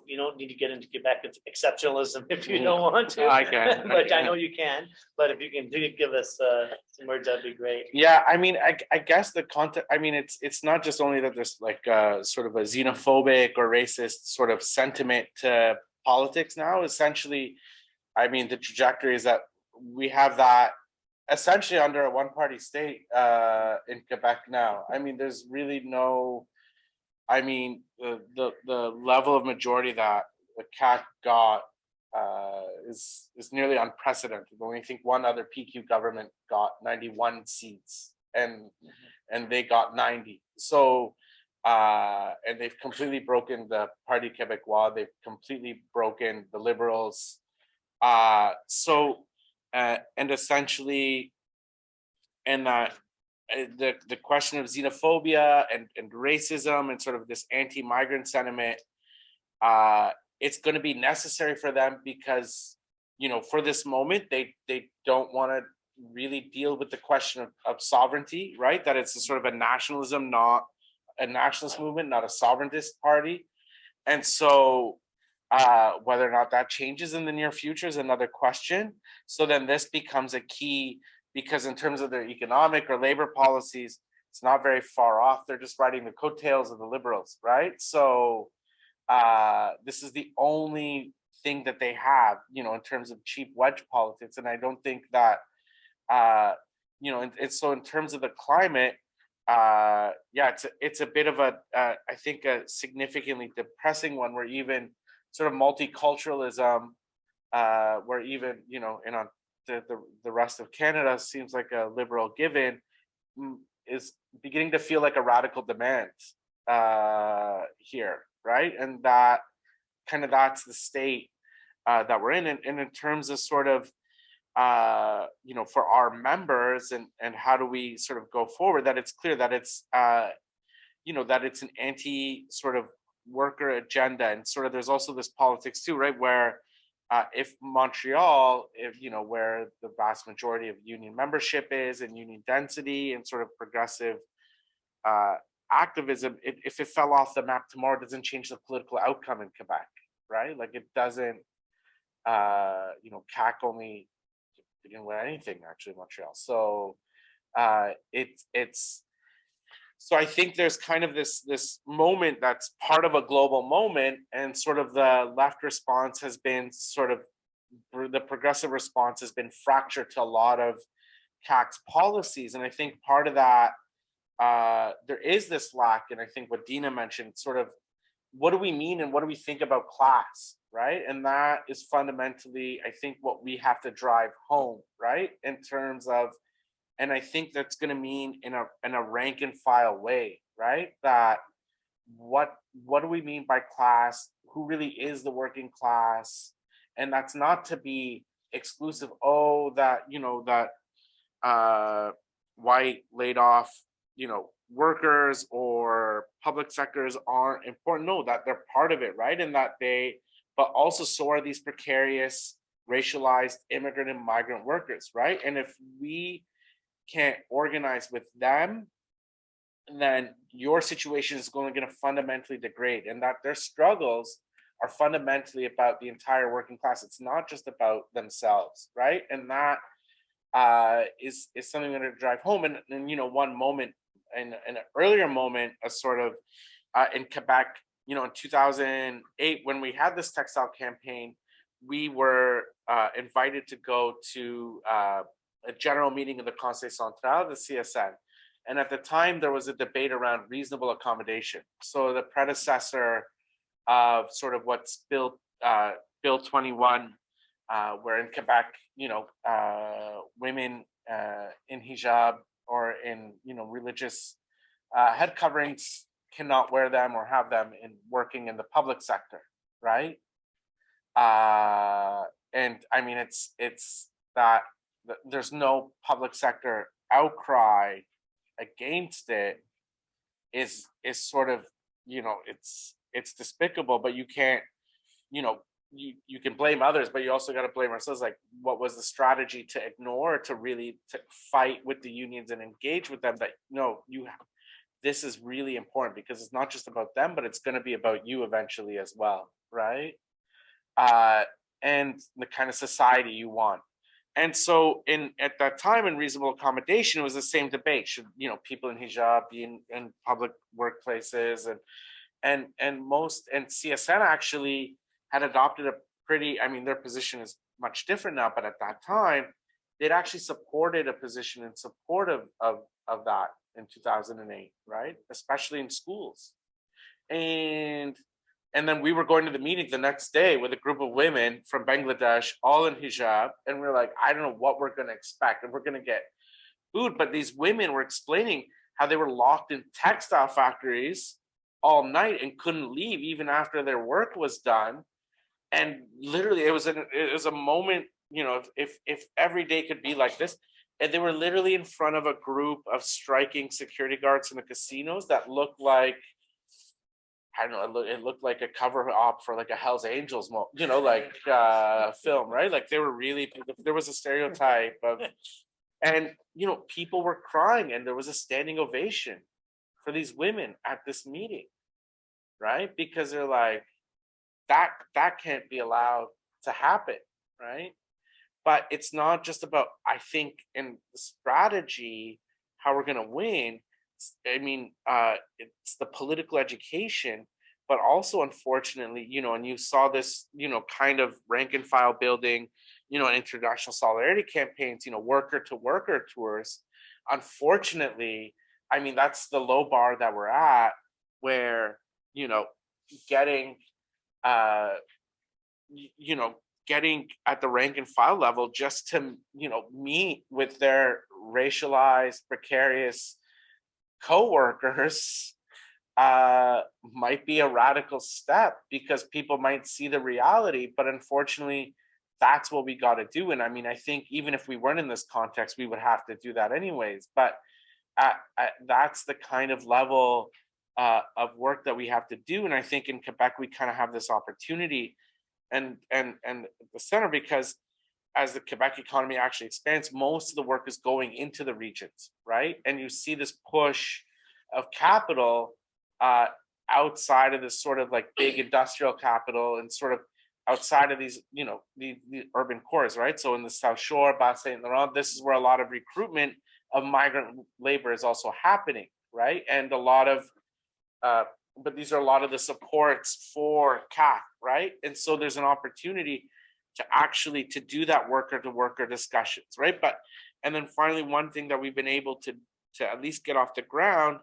you don't need to get back into exceptionalism if you don't want to. I can. But I know you can. But if you can give us some words, that'd be great. Yeah, I mean, I guess the content. I mean, it's not just only that there's like sort of a xenophobic or racist sort of sentiment to politics now. Essentially, I mean, the trajectory is that we have that essentially under a one-party state in Quebec now. I mean, there's really no. I mean, the level of majority that the CAC got is nearly unprecedented. When you think one other PQ government got 91 seats and they got 90. So and they've completely broken the Parti Québécois. They've completely broken the Liberals. And essentially, and the question of xenophobia and racism and sort of this anti-migrant sentiment, it's going to be necessary for them because, for this moment, they don't want to really deal with the question of sovereignty, right? That it's a sort of a nationalism, not a nationalist movement, not a sovereigntist party. And so whether or not that changes in the near future is another question. So then this becomes a key, because in terms of their economic or labor policies, it's not very far off. They're just riding the coattails of the Liberals, right? So this is the only thing that they have, in terms of cheap wedge politics. And I don't think that, it's so in terms of the climate, it's a bit of I think a significantly depressing one, where even sort of multiculturalism, where even, the rest of Canada seems like a liberal given, is beginning to feel like a radical demand here, right? And that's the state that we're in. And in terms of sort of, for our members and how do we sort of go forward, that it's clear that it's, that it's an anti sort of worker agenda. And sort of there's also this politics too, right? Where if Montreal, where the vast majority of union membership is and union density and sort of progressive activism, if it fell off the map tomorrow, it doesn't change the political outcome in Quebec, right? Like it doesn't, CAC only didn't win anything actually in Montreal. So so I think there's kind of this moment that's part of a global moment, and sort of the left response has been the progressive response has been fractured to a lot of CAC's policies. And I think part of that, there is this lack, and I think what Deena mentioned, sort of what do we mean and what do we think about class, right? And that is fundamentally, I think, what we have to drive home, right? In terms of, and I think that's going to mean in a rank and file way, right? That what do we mean by class? Who really is the working class? And that's not to be exclusive. Oh, that white laid off, workers or public sectors aren't important. No, that they're part of it, right? And that but also so are these precarious, racialized immigrant and migrant workers, right? And if we can't organize with them, then your situation is going to fundamentally degrade, and that their struggles are fundamentally about the entire working class. It's not just about themselves, right? And that is something that to drive home. And one moment, in an earlier moment, a sort of in Quebec, in 2008, when we had this textile campaign, we were invited to go to a general meeting of the Conseil Central, the CSN. And at the time, there was a debate around reasonable accommodation. So the predecessor of sort of what's Bill 21, where in Quebec, women in hijab or in religious head coverings cannot wear them or have them in working in the public sector, right? And I mean, it's that there's no public sector outcry against it is sort of, it's despicable, but you can't, you can blame others, but you also got to blame ourselves. Like, what was the strategy to ignore, to really to fight with the unions and engage with them? That this is really important, because it's not just about them, but it's going to be about you eventually as well, right? And the kind of society you want. And so at that time, in reasonable accommodation, it was the same debate. Should people in hijab be in public workplaces? And CSN actually had adopted a pretty, I mean, their position is much different now, but at that time, they'd actually supported a position in support of that in 2008, right? Especially in schools. And then we were going to the meeting the next day with a group of women from Bangladesh, all in hijab. And we're like, I don't know what we're going to expect. And we're going to get food. But these women were explaining how they were locked in textile factories all night and couldn't leave even after their work was done. And literally, it was a moment, if every day could be like this. And they were literally in front of a group of striking security guards in the casinos that looked like, I don't know, it looked like a cover op for like a Hell's Angels, film, right? Like they were really, there was a stereotype of, and, people were crying and there was a standing ovation for these women at this meeting, right? Because they're like, that can't be allowed to happen, right? But it's not just about, I think, in the strategy, how we're going to win. I mean, it's the political education, but also, unfortunately, and you saw this, kind of rank and file building, international solidarity campaigns, worker to worker tours. Unfortunately, I mean, that's the low bar that we're at, where, getting, getting at the rank and file level just to, meet with their racialized, precarious co-workers might be a radical step, because people might see the reality, but unfortunately that's what we got to do. And I mean, I think even if we weren't in this context, we would have to do that anyways, but that's the kind of level of work that we have to do. And I think in Quebec we kind of have this opportunity and the center, because as the Quebec economy actually expands, most of the work is going into the regions, right? And you see this push of capital outside of this sort of like big industrial capital and sort of outside of these, the urban cores, right? So in the South Shore, Bas Saint Laurent, this is where a lot of recruitment of migrant labor is also happening, right? And a lot of, but these are a lot of the supports for CAC, right? And so there's an opportunity to actually to do that worker to worker discussions, right? But, and then finally, one thing that we've been able to at least get off the ground,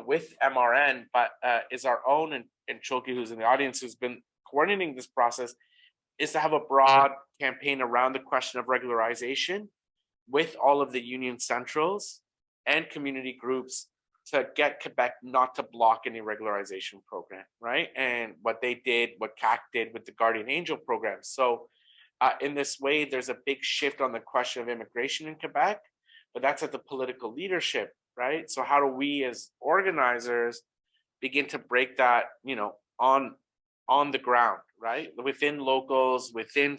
with MRN, but is our own, and Choki, who's in the audience, who's been coordinating this process, is to have a broad campaign around the question of regularization with all of the union centrals and community groups to get Quebec not to block any regularization program, right? And what they did, what CAC did with the Guardian Angel program. So in this way, there's a big shift on the question of immigration in Quebec, but that's at the political leadership, right? So how do we as organizers begin to break that, on the ground, right? Within locals, within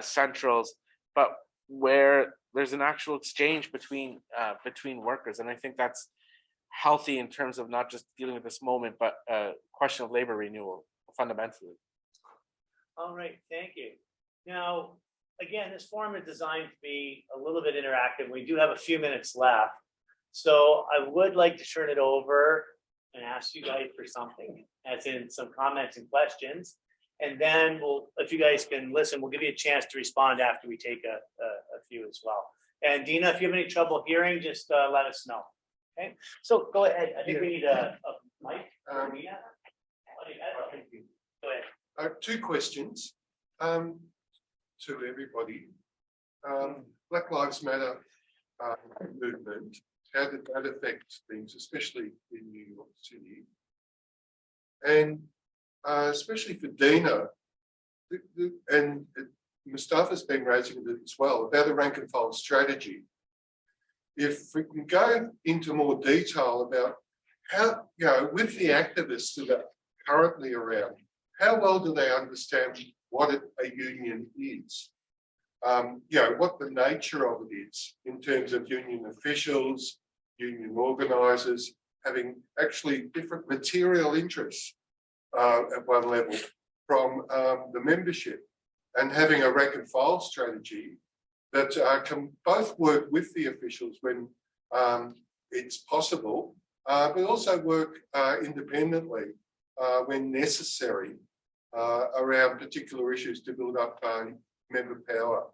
centrals, but where there's an actual exchange between workers. And I think that's healthy in terms of not just dealing with this moment, but question of labor renewal fundamentally. All right, thank you. Now, again, this forum is designed to be a little bit interactive. We do have a few minutes left. So I would like to turn it over and ask you guys for something, as in some comments and questions. And then we'll, if you guys can listen, we'll give you a chance to respond after we take a few as well. And Deena, if you have any trouble hearing, just let us know. Okay, so go ahead. I think we need a mic. Deena. Go ahead. Two questions to everybody. Black Lives Matter movement, how did that affect things, especially in New York City? And especially for Deena, and Mostafa's been raising it as well, about a rank and file strategy. If we can go into more detail about how, you know, with the activists that are currently around, how well do they understand what a union is? You know, what the nature of it is in terms of union officials, union organisers, having actually different material interests at one level from the membership, and having a rank and file strategy that can both work with the officials when it's possible, but also work independently when necessary around particular issues to build up member power.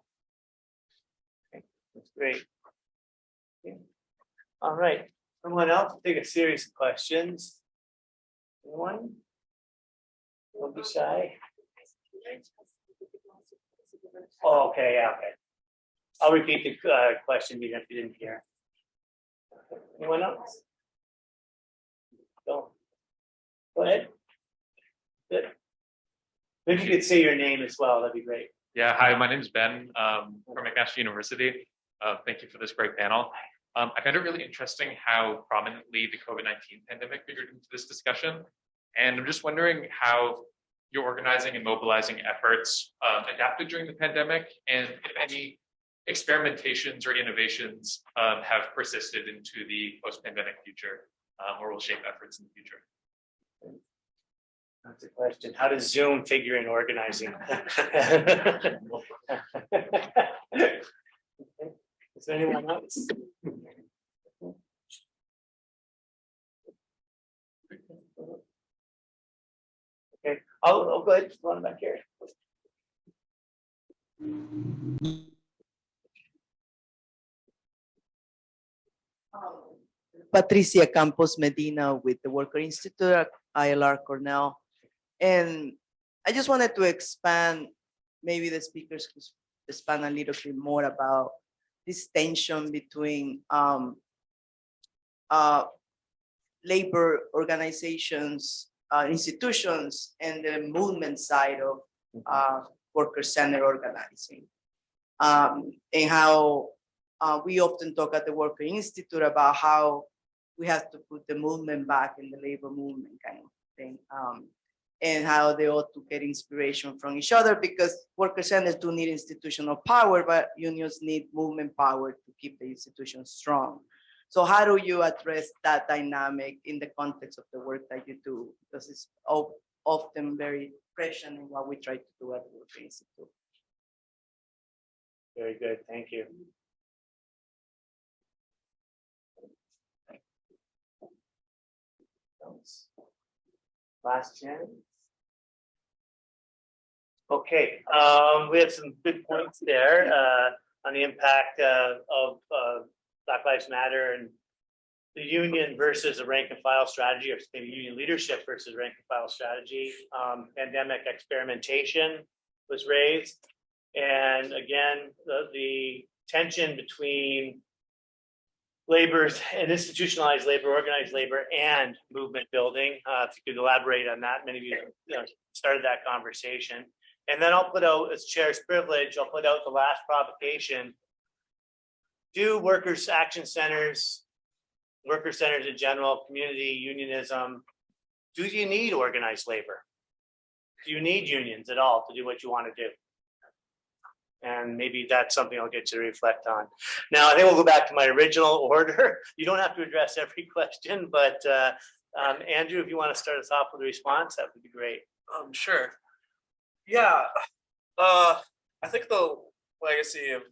That's great. Okay. All right. Someone else take a series of questions. Anyone? Don't be shy. Oh, okay, yeah, okay. I'll repeat the question even if you didn't hear. Anyone else? Go ahead. Good. If you could say your name as well, that'd be great. Yeah, hi, my name is Ben from McMaster University. Thank you for this great panel. I found it really interesting how prominently the COVID-19 pandemic figured into this discussion. And I'm just wondering how your organizing and mobilizing efforts adapted during the pandemic, and if any experimentations or innovations have persisted into the post-pandemic future or will shape efforts in the future. That's a question. How does Zoom figure in organizing? Is there anyone else? Okay, I'll go ahead. Run back here. Patricia Campos Medina with the Worker Institute at ILR Cornell. And I just wanted to expand, maybe the speakers could expand a little bit more about this tension between labor organizations, institutions, and the movement side of worker-centered organizing. And how we often talk at the Worker Institute about how we have to put the movement back in the labor movement kind of thing. And how they ought to get inspiration from each other, because worker centers do need institutional power, but unions need movement power to keep the institution strong. So how do you address that dynamic in the context of the work that you do? Because it's often very present in what we try to do at the Worker Institute. Very good, thank you. Last chance. Okay, we have some good points there on the impact of Black Lives Matter and the union versus a rank and file strategy, or maybe union leadership versus rank and file strategy. Pandemic experimentation was raised, and again, the tension between labor's and institutionalized labor, organized labor, and movement building. If you could elaborate on that, many of you started that conversation. And then I'll put out, as chair's privilege, I'll put out the last provocation. Do workers' action centers, worker centers in general, community unionism, do you need organized labor? Do you need unions at all to do what you want to do? And maybe that's something I'll get you to reflect on. Now, I think we'll go back to my original order. You don't have to address every question, but Andrew, if you want to start us off with a response, that would be great. Sure. Yeah, I think the legacy of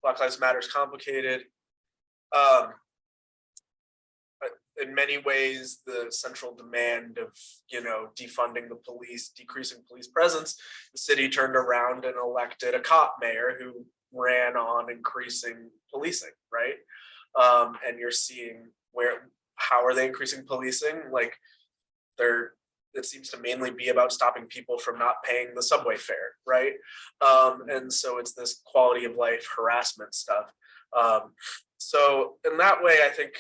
Black Lives Matter is complicated. in many ways, the central demand of, defunding the police, decreasing police presence, the city turned around and elected a cop mayor who ran on increasing policing, right? And you're seeing how are they increasing policing? Like it seems to mainly be about stopping people from not paying the subway fare, right? And so it's this quality of life harassment stuff. So in that way, I think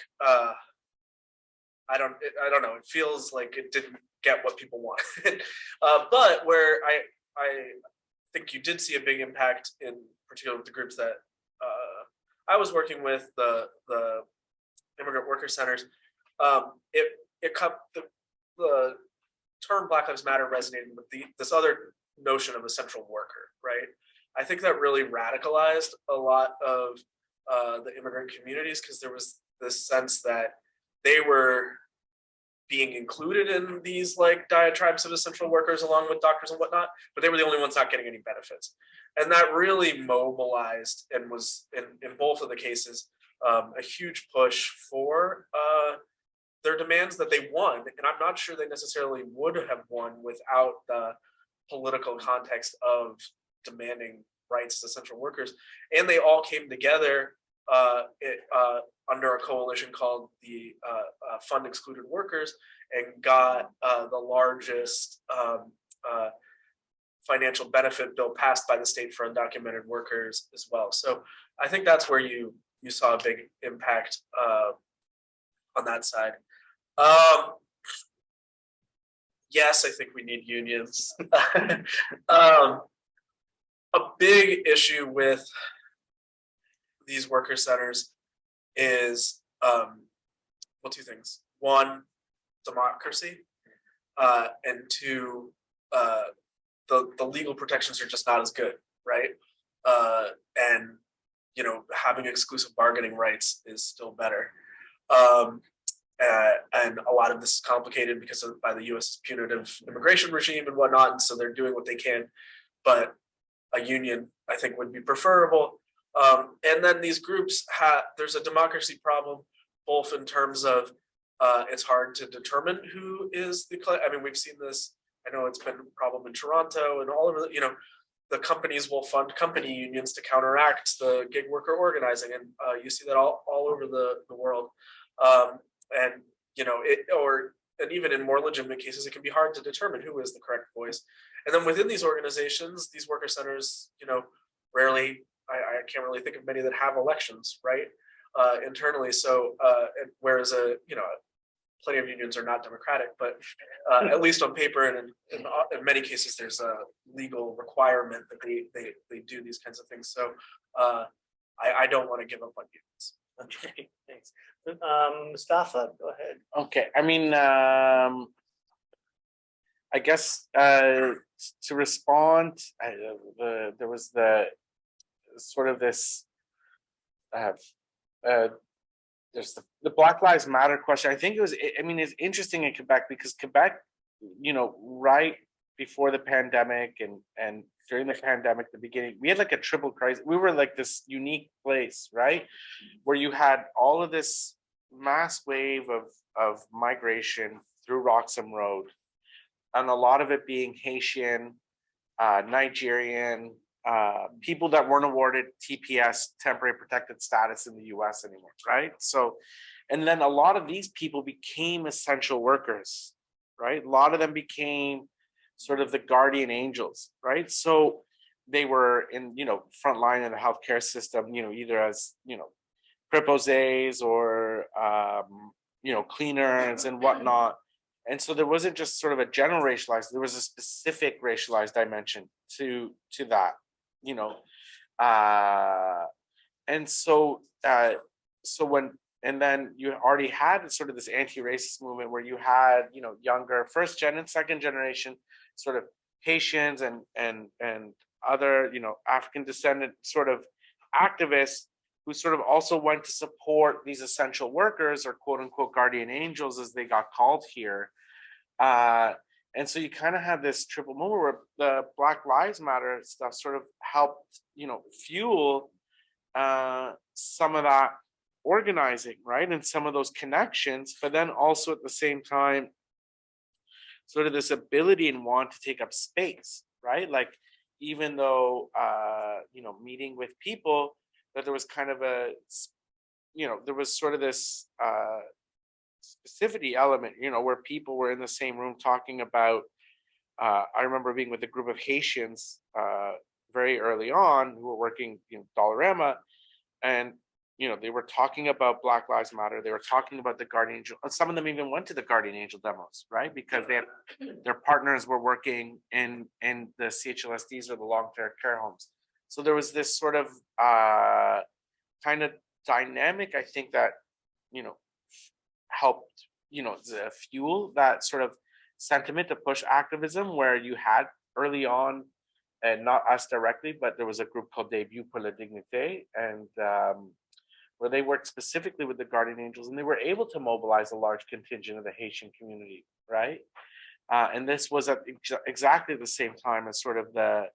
I don't know. It feels like it didn't get what people wanted. But where I think you did see a big impact, in particular with the groups that I was working with, the immigrant worker centers. The term Black Lives Matter resonated with this other notion of a central worker, right? I think that really radicalized a lot of the immigrant communities, because there was this sense that they were being included in these like diatribes of essential workers along with doctors and whatnot, but they were the only ones not getting any benefits. And that really mobilized and was in both of the cases a huge push for their demands that they won. And I'm not sure they necessarily would have won without the political context of demanding rights to essential workers. And they all came together under a coalition called the Fund Excluded Workers, and got the largest financial benefit bill passed by the state for undocumented workers as well. So I think that's where you saw a big impact on that side. Yes, I think we need unions. A big issue with these worker centers is, two things. One, democracy, and two, the legal protections are just not as good, right? And having exclusive bargaining rights is still better. And a lot of this is complicated because by the U.S. punitive immigration regime and whatnot, and so they're doing what they can. But a union, I think, would be preferable. And then these groups there's a democracy problem, both in terms of it's hard to determine who is we've seen this. I know it's been a problem in Toronto and all over the companies will fund company unions to counteract the gig worker organizing. And you see that all over the world. And even in more legitimate cases, it can be hard to determine who is the correct voice. And then within these organizations, these worker centers, rarely, I can't really think of many that have elections, right? Internally. So, whereas plenty of unions are not democratic, but at least on paper and in many cases, there's a legal requirement that they do these kinds of things. So I don't want to give up on unions. Okay, thanks. Mostafa, go ahead. Okay, I guess to respond, there was the sort of this. There's the Black Lives Matter question. I think it was. It's interesting in Quebec because Quebec, right before the pandemic and during the pandemic, the beginning, we had like a triple crisis. We were like this unique place, right, where you had all of this mass wave of migration through Roxham Road, and a lot of it being Haitian, Nigerian, people that weren't awarded TPS, temporary protected status in the US anymore, right? So, and then a lot of these people became essential workers, right? A lot of them became sort of the guardian angels, right? So they were in, front line in the healthcare system, either as, preposés or, cleaners and whatnot. And so there wasn't just sort of a general racialized, there was a specific racialized dimension to that, and so then you already had sort of this anti-racist movement where you had, younger first gen and second generation sort of Haitians and other, African descendant sort of activists who sort of also went to support these essential workers, or quote unquote guardian angels as they got called here. And so you kind of have this triple moment where the Black Lives Matter stuff sort of helped, fuel some of that organizing, right? And some of those connections, but then also at the same time, sort of this ability and want to take up space, right? Like, even though, meeting with people, that there was kind of there was sort of this specificity element, where people were in the same room talking about, I remember being with a group of Haitians very early on who were working, Dollarama, and they were talking about Black Lives Matter. They were talking about the Guardian Angel. Some of them even went to the Guardian Angel demos, right? Because their partners were working in the CHLSDs or the long-term care homes. So there was this sort of kind of dynamic, I think, that helped fuel that sort of sentiment to push activism, where you had early on, and not us directly, but there was a group called Debut pour la Dignité, and where they worked specifically with the Guardian Angels, and they were able to mobilize a large contingent of the Haitian community, right? And this was at exactly the same time as sort of the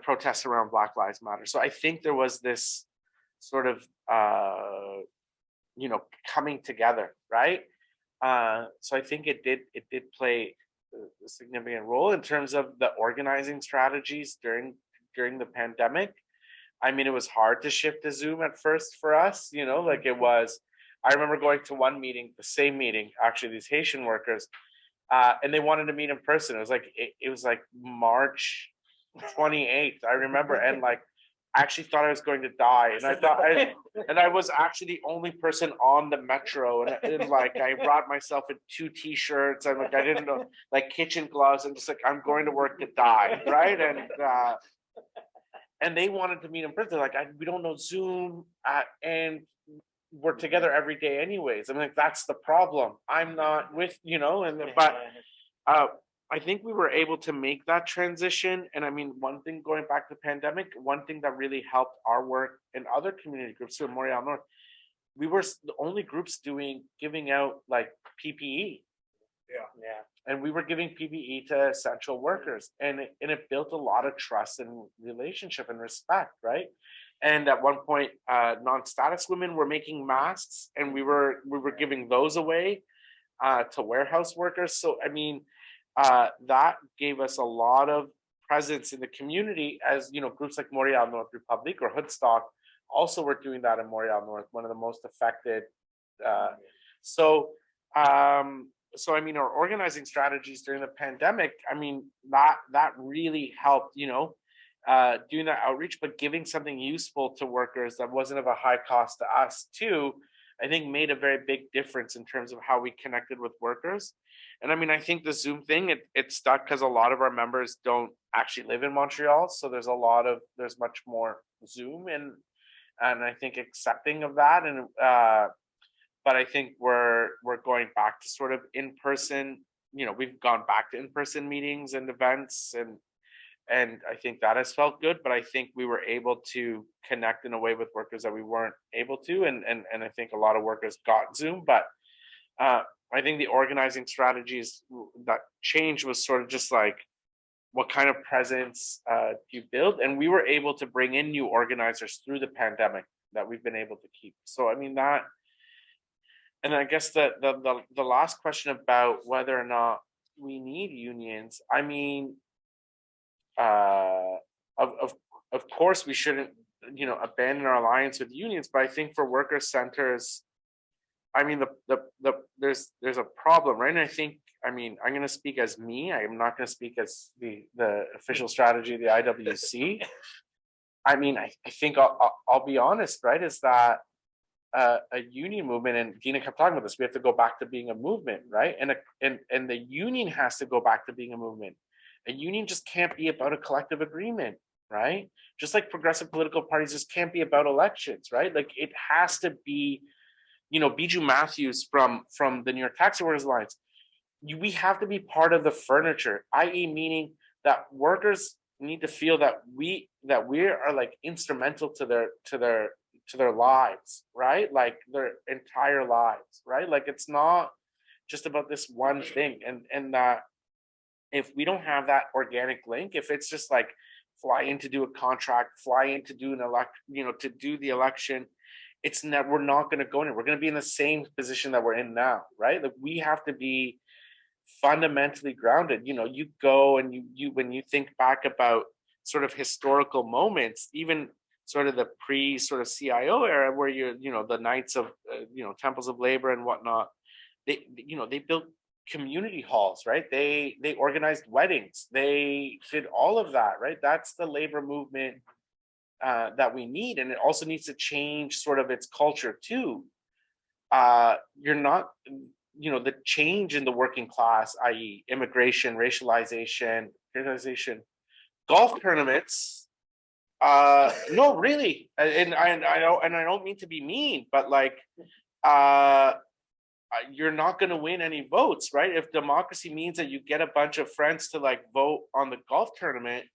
protests around Black Lives Matter. So I think there was this sort of coming together, right? So I think it did play a significant role in terms of the organizing strategies during the pandemic. I mean, it was hard to shift to Zoom at first for us, like it was. I remember going to one meeting, the same meeting, actually, these Haitian workers, and they wanted to meet in person. It was like March 28th, I remember, and like I actually thought I was going to die, and I was actually the only person on the metro, and like I brought myself in 2 t-shirts, and like I didn't know, like kitchen gloves, and just like, I'm going to work to die, right? And they wanted to meet in person. They're like, we don't know Zoom, and we're together every day anyways. I'm like, that's the problem. I'm not with, but I think we were able to make that transition. And I mean, one thing, going back to the pandemic, one thing that really helped our work and other community groups here in Montreal North, we were the only groups giving out like PPE. Yeah. And we were giving PPE to essential workers, and it built a lot of trust and relationship and respect, right? And at one point, non-status women were making masks, and we were giving those away to warehouse workers. So I mean, that gave us a lot of presence in the community, as groups like Montreal North Republic or Hoodstock also were doing that in Montreal North, one of the most affected. So I mean, our organizing strategies during the pandemic, I mean, that really helped, doing that outreach, but giving something useful to workers that wasn't of a high cost to us too, I think made a very big difference in terms of how we connected with workers. And I mean, I think the Zoom thing, it stuck because a lot of our members don't actually live in Montreal. So there's much more Zoom and I think accepting of that. And but I think we're going back to sort of in-person, we've gone back to in-person meetings and events, and I think that has felt good. But I think we were able to connect in a way with workers that we weren't able to, and I think a lot of workers got Zoom. But I think the organizing strategies that changed was sort of just like, what kind of presence do you build? And we were able to bring in new organizers through the pandemic that we've been able to keep. So I mean that. And I guess the last question about whether or not we need unions, I mean, of course we shouldn't, abandon our alliance with unions, but I think for worker centers, I mean, there's a problem, right? And I think, I mean, I'm going to speak as me. I'm not going to speak as the official strategy of the IWC. I mean, I think I'll be honest, right? Is that a union movement, and Deena kept talking about this, we have to go back to being a movement, right? And the union has to go back to being a movement. A union just can't be about a collective agreement, right? Just like progressive political parties just can't be about elections, right? Like it has to be, Bijou Matthews from the New York Taxi Workers Alliance, we have to be part of the furniture, i.e. meaning that workers need to feel that we are like instrumental to their lives, right? Like their entire lives, right? Like it's not just about this one thing. And that if we don't have that organic link, if it's just like fly in to do a contract, fly in to do an to do the election, we're not going to go in. We're going to be in the same position that we're in now, right? Like we have to be fundamentally grounded. You know, you go and you when you think back about sort of historical moments, even sort of the pre sort of CIO era, where the Knights of Temples of Labor and whatnot, they built community halls, right? They organized weddings, they did all of that, right? That's the labor movement that we need, and it also needs to change sort of its culture too. You're not, the change in the working class, i.e., immigration, racialization, golf tournaments. No, really, and I don't mean to be mean, but like, you're not going to win any votes, right? If democracy means that you get a bunch of friends to like vote on the golf tournament,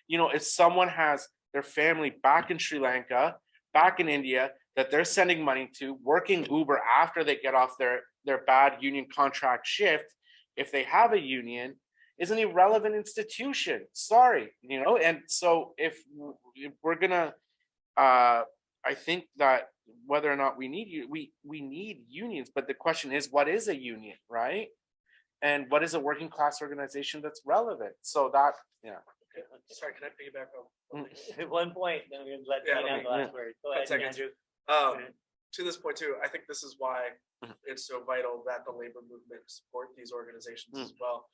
if someone has their family back in Sri Lanka, back in India, that they're sending money to, working Uber after they get off their bad union contract shift, if they have a union, is an irrelevant institution. Sorry, and so if we're gonna, I think that whether or not we need we need unions, but the question is, what is a union, right? And what is a working class organization that's relevant? So that, Sorry, can I piggyback on? At one point, then we're going to let Deena have the last word. Go ahead, Andrew. To this point too, I think this is why it's so vital that the labor movement support these organizations as well.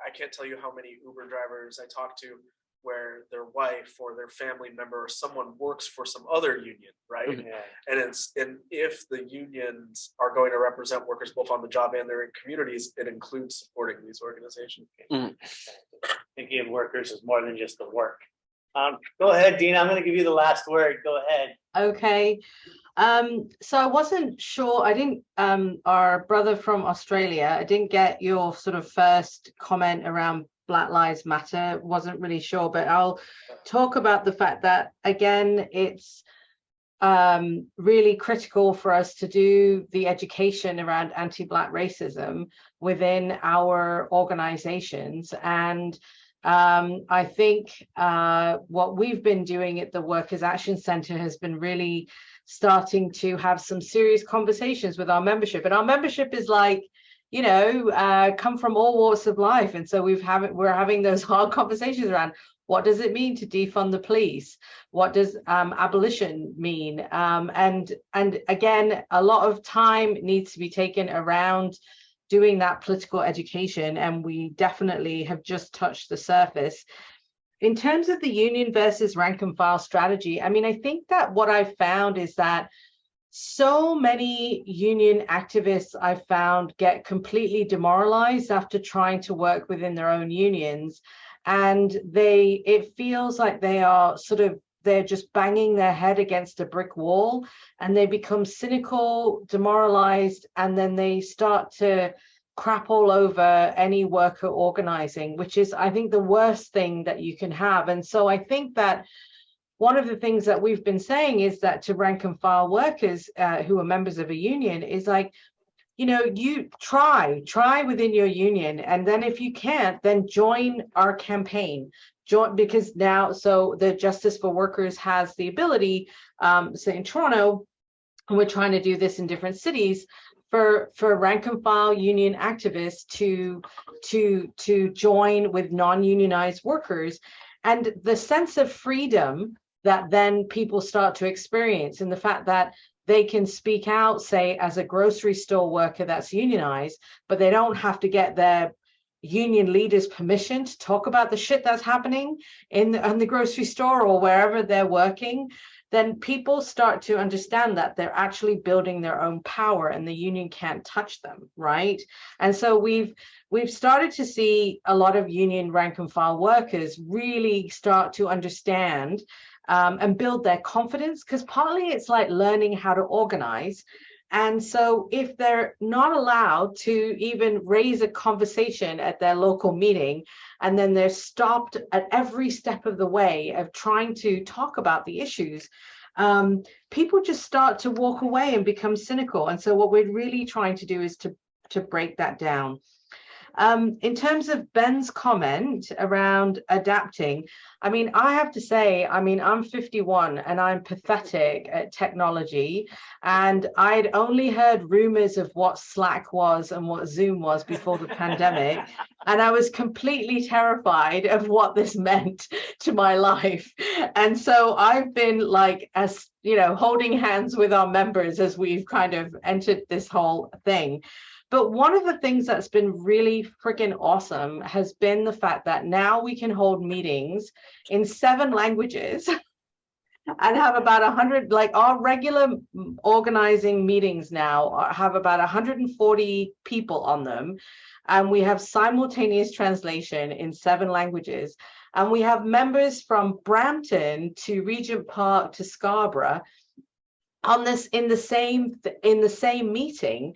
I can't tell you how many Uber drivers I talk to where their wife or their family member or someone works for some other union, right? And if the unions are going to represent workers both on the job and their communities, it includes supporting these organizations. Thinking of workers as more than just the work. Go ahead, Deena. I'm going to give you the last word. Go ahead. Okay. So I wasn't sure, our brother from Australia, I didn't get your sort of first comment around Black Lives Matter, wasn't really sure, but I'll talk about the fact that, again, it's really critical for us to do the education around anti-Black racism within our organizations. And I think what we've been doing at the Workers' Action Center has been really starting to have some serious conversations with our membership. And our membership is like, come from all walks of life. And so we're having those hard conversations around, what does it mean to defund the police? What does abolition mean? And again, a lot of time needs to be taken around doing that political education, and we definitely have just touched the surface. In terms of the union versus rank and file strategy, I think that what I've found is that so many union activists I've found get completely demoralized after trying to work within their own unions, and it feels like they're just banging their head against a brick wall, and they become cynical, demoralized, and then they start to crap all over any worker organizing, which is, I think, the worst thing that you can have. And so I think that one of the things that we've been saying is that to rank and file workers who are members of a union is like, you try within your union, and then if you can't, then join our campaign. Because now, so the Justice for Workers has the ability, say in Toronto, and we're trying to do this in different cities, for rank and file union activists to join with non-unionized workers, and the sense of freedom that then people start to experience, and the fact that they can speak out, say, as a grocery store worker that's unionized, but they don't have to get their union leaders' permission to talk about the shit that's happening in the grocery store or wherever they're working, then people start to understand that they're actually building their own power and the union can't touch them, right? And so we've started to see a lot of union rank and file workers really start to understand and build their confidence, because partly it's like learning how to organize. And so if they're not allowed to even raise a conversation at their local meeting, and then they're stopped at every step of the way of trying to talk about the issues, people just start to walk away and become cynical. And so what we're really trying to do is to break that down. In terms of Ben's comment around adapting, I mean, I have to say, I mean, I'm 51 and I'm pathetic at technology. And I'd only heard rumors of what Slack was and what Zoom was before the pandemic. And I was completely terrified of what this meant to my life. And so I've been like, as you know, holding hands with our members as we've kind of entered this whole thing. But one of the things that's been really freaking awesome has been the fact that now we can hold meetings in 7 languages and have about 100, like our regular organizing meetings now have about 140 people on them. And we have simultaneous translation in 7 languages. And we have members from Brampton to Regent Park to Scarborough on this in the same meeting.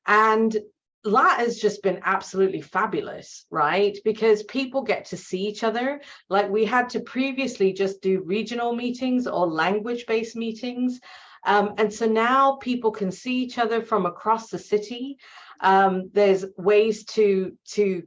And that has just been absolutely fabulous, right? Because people get to see each other. Like we had to previously just do regional meetings or language-based meetings. And so now people can see each other from across the city. There's ways to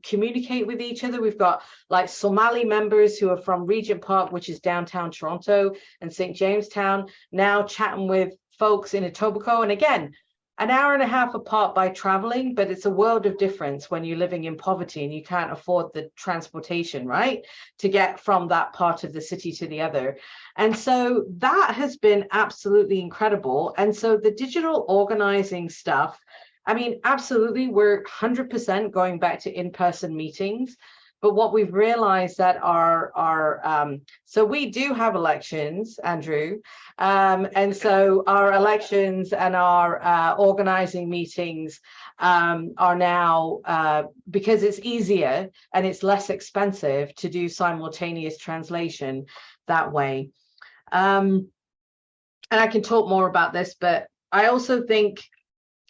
communicate with each other. We've got like Somali members who are from Regent Park, which is downtown Toronto, and St. Jamestown, now chatting with folks in Etobicoke. And again, an hour and a half apart by traveling, but it's a world of difference when you're living in poverty and you can't afford the transportation, right, to get from that part of the city to the other. And so that has been absolutely incredible. And so the digital organizing stuff, I mean, absolutely, we're 100% going back to in-person meetings. But what we've realized that so we do have elections, Andrew. And so our elections and our organizing meetings are now, because it's easier and it's less expensive to do simultaneous translation that way. And I can talk more about this, but I also think,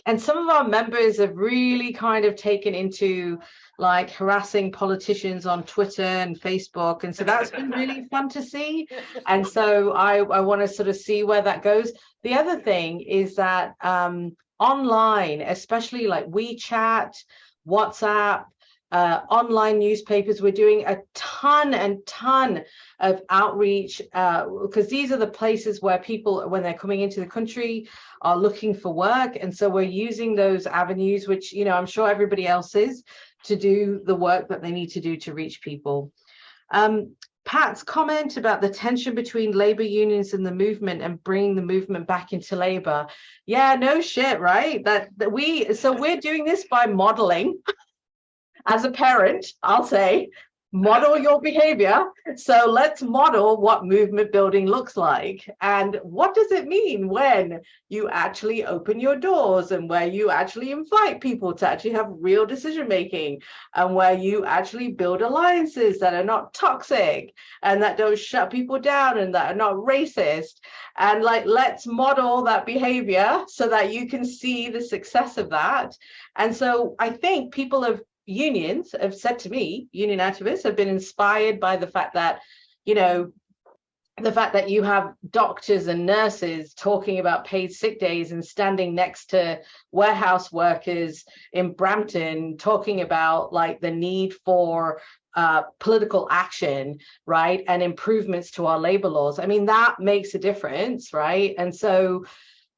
and some of our members have really kind of taken into like harassing politicians on Twitter and Facebook. And so that's been really fun to see. And so I want to sort of see where that goes. The other thing is that online, especially like WeChat, WhatsApp, online newspapers, we're doing a ton of outreach because these are the places where people, when they're coming into the country, are looking for work. And so we're using those avenues, which, you know, I'm sure everybody else is, to do the work that they need to do to reach people. Pat's comment about the tension between labor unions and the movement and bringing the movement back into labor. Yeah, no shit, right? So we're doing this by modeling. As a parent, I'll say, model your behavior. So let's model what movement building looks like. And what does it mean when you actually open your doors and where you actually invite people to actually have real decision making and where you actually build alliances that are not toxic and that don't shut people down and that are not racist. And like, let's model that behavior so that you can see the success of that. And so I think unions have said to me, union activists have been inspired by the fact that, you know, the fact that you have doctors and nurses talking about paid sick days and standing next to warehouse workers in Brampton talking about like the need for political action, right, and improvements to our labor laws. I mean, that makes a difference, right? And so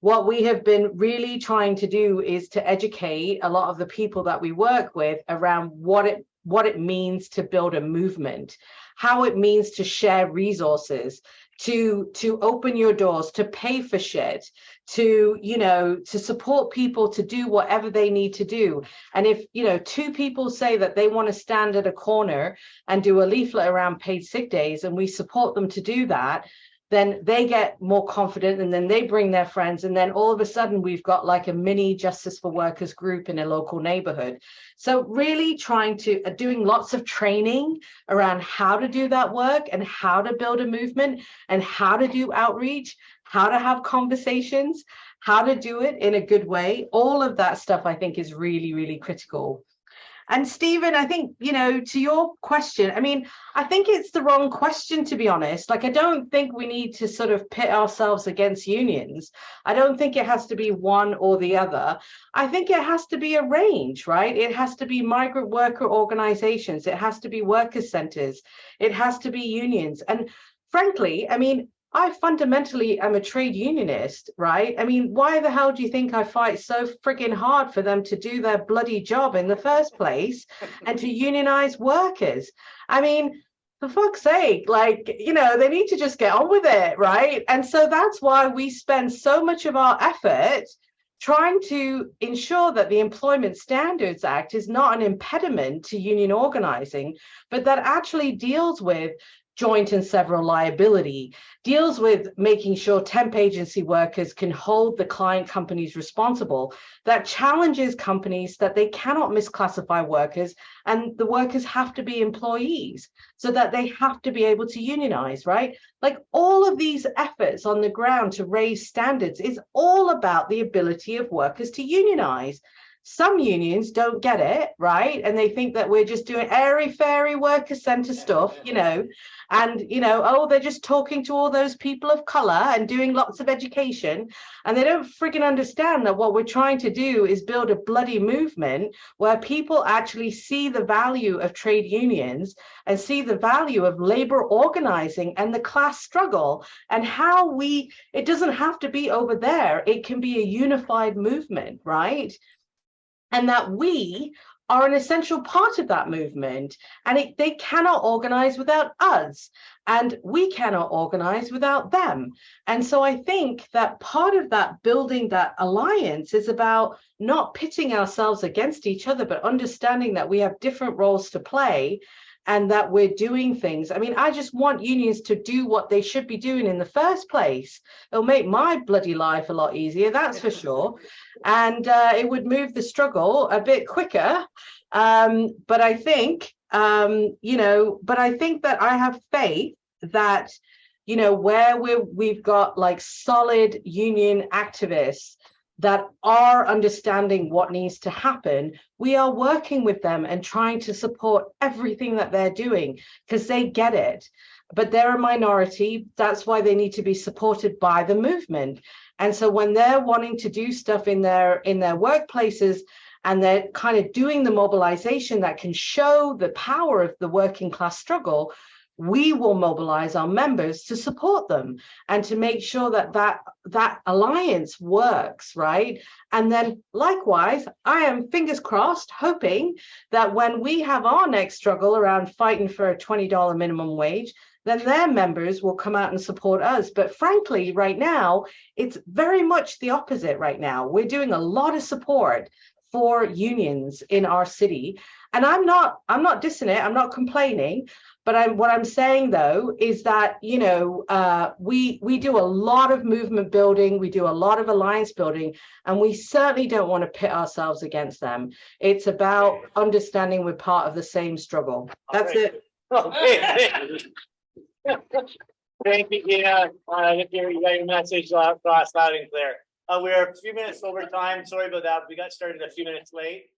what we have been really trying to do is to educate a lot of the people that we work with around what it means to build a movement, how it means to share resources, to open your doors, to pay for shit, to, you know, to support people to do whatever they need to do. And if, you know, 2 people say that they want to stand at a corner and do a leaflet around paid sick days, and we support them to do that, then they get more confident and then they bring their friends. And then all of a sudden we've got like a mini Justice for Workers group in a local neighborhood. So really doing lots of training around how to do that work and how to build a movement and how to do outreach, how to have conversations, how to do it in a good way. All of that stuff I think is really, really critical. And Stephen, I think, to your question, I mean, I think it's the wrong question, to be honest. Like, I don't think we need to sort of pit ourselves against unions. I don't think it has to be one or the other. I think it has to be a range, right? It has to be migrant worker organizations. It has to be worker centers. It has to be unions. And frankly, I mean, I fundamentally am a trade unionist, right? I mean, why the hell do you think I fight so friggin' hard for them to do their bloody job in the first place and to unionize workers? I mean, for fuck's sake, like, they need to just get on with it, right? And so that's why we spend so much of our effort trying to ensure that the Employment Standards Act is not an impediment to union organizing, but that actually deals with joint and several liability, deals with making sure temp agency workers can hold the client companies responsible, that challenges companies that they cannot misclassify workers and the workers have to be employees so that they have to be able to unionize, right? Like all of these efforts on the ground to raise standards is all about the ability of workers to unionize. Some unions don't get it, right? And they think that we're just doing airy-fairy worker center stuff, and, oh, they're just talking to all those people of color and doing lots of education. And they don't friggin' understand that what we're trying to do is build a bloody movement where people actually see the value of trade unions and see the value of labor organizing and the class struggle and how it doesn't have to be over there. It can be a unified movement, right? And that we are an essential part of that movement, and they cannot organize without us, and we cannot organize without them. And so I think that part of that building that alliance is about not pitting ourselves against each other, but understanding that we have different roles to play and that we're doing things. I mean, I just want unions to do what they should be doing in the first place. It'll make my bloody life a lot easier, that's for sure. And it would move the struggle a bit quicker. But I think, but I think that I have faith that, where we've got like solid union activists that are understanding what needs to happen, we are working with them and trying to support everything that they're doing because they get it. But they're a minority. That's why they need to be supported by the movement. And so when they're wanting to do stuff in their workplaces and they're kind of doing the mobilization that can show the power of the working class struggle, we will mobilize our members to support them and to make sure that alliance works, right? And then likewise, I am fingers crossed, hoping that when we have our next struggle around fighting for a $20 minimum wage, then their members will come out and support us. But frankly, right now, it's very much the opposite right now. We're doing a lot of support for unions in our city. And I'm not dissing it, I'm not complaining. But what I'm saying, though, is that, we do a lot of movement building, we do a lot of alliance building, and we certainly don't want to pit ourselves against them. It's about understanding we're part of the same struggle. That's it. Okay. Thank you, Deena. You got your message across loud and clear. We're a few minutes over time. Sorry about that. We got started a few minutes late.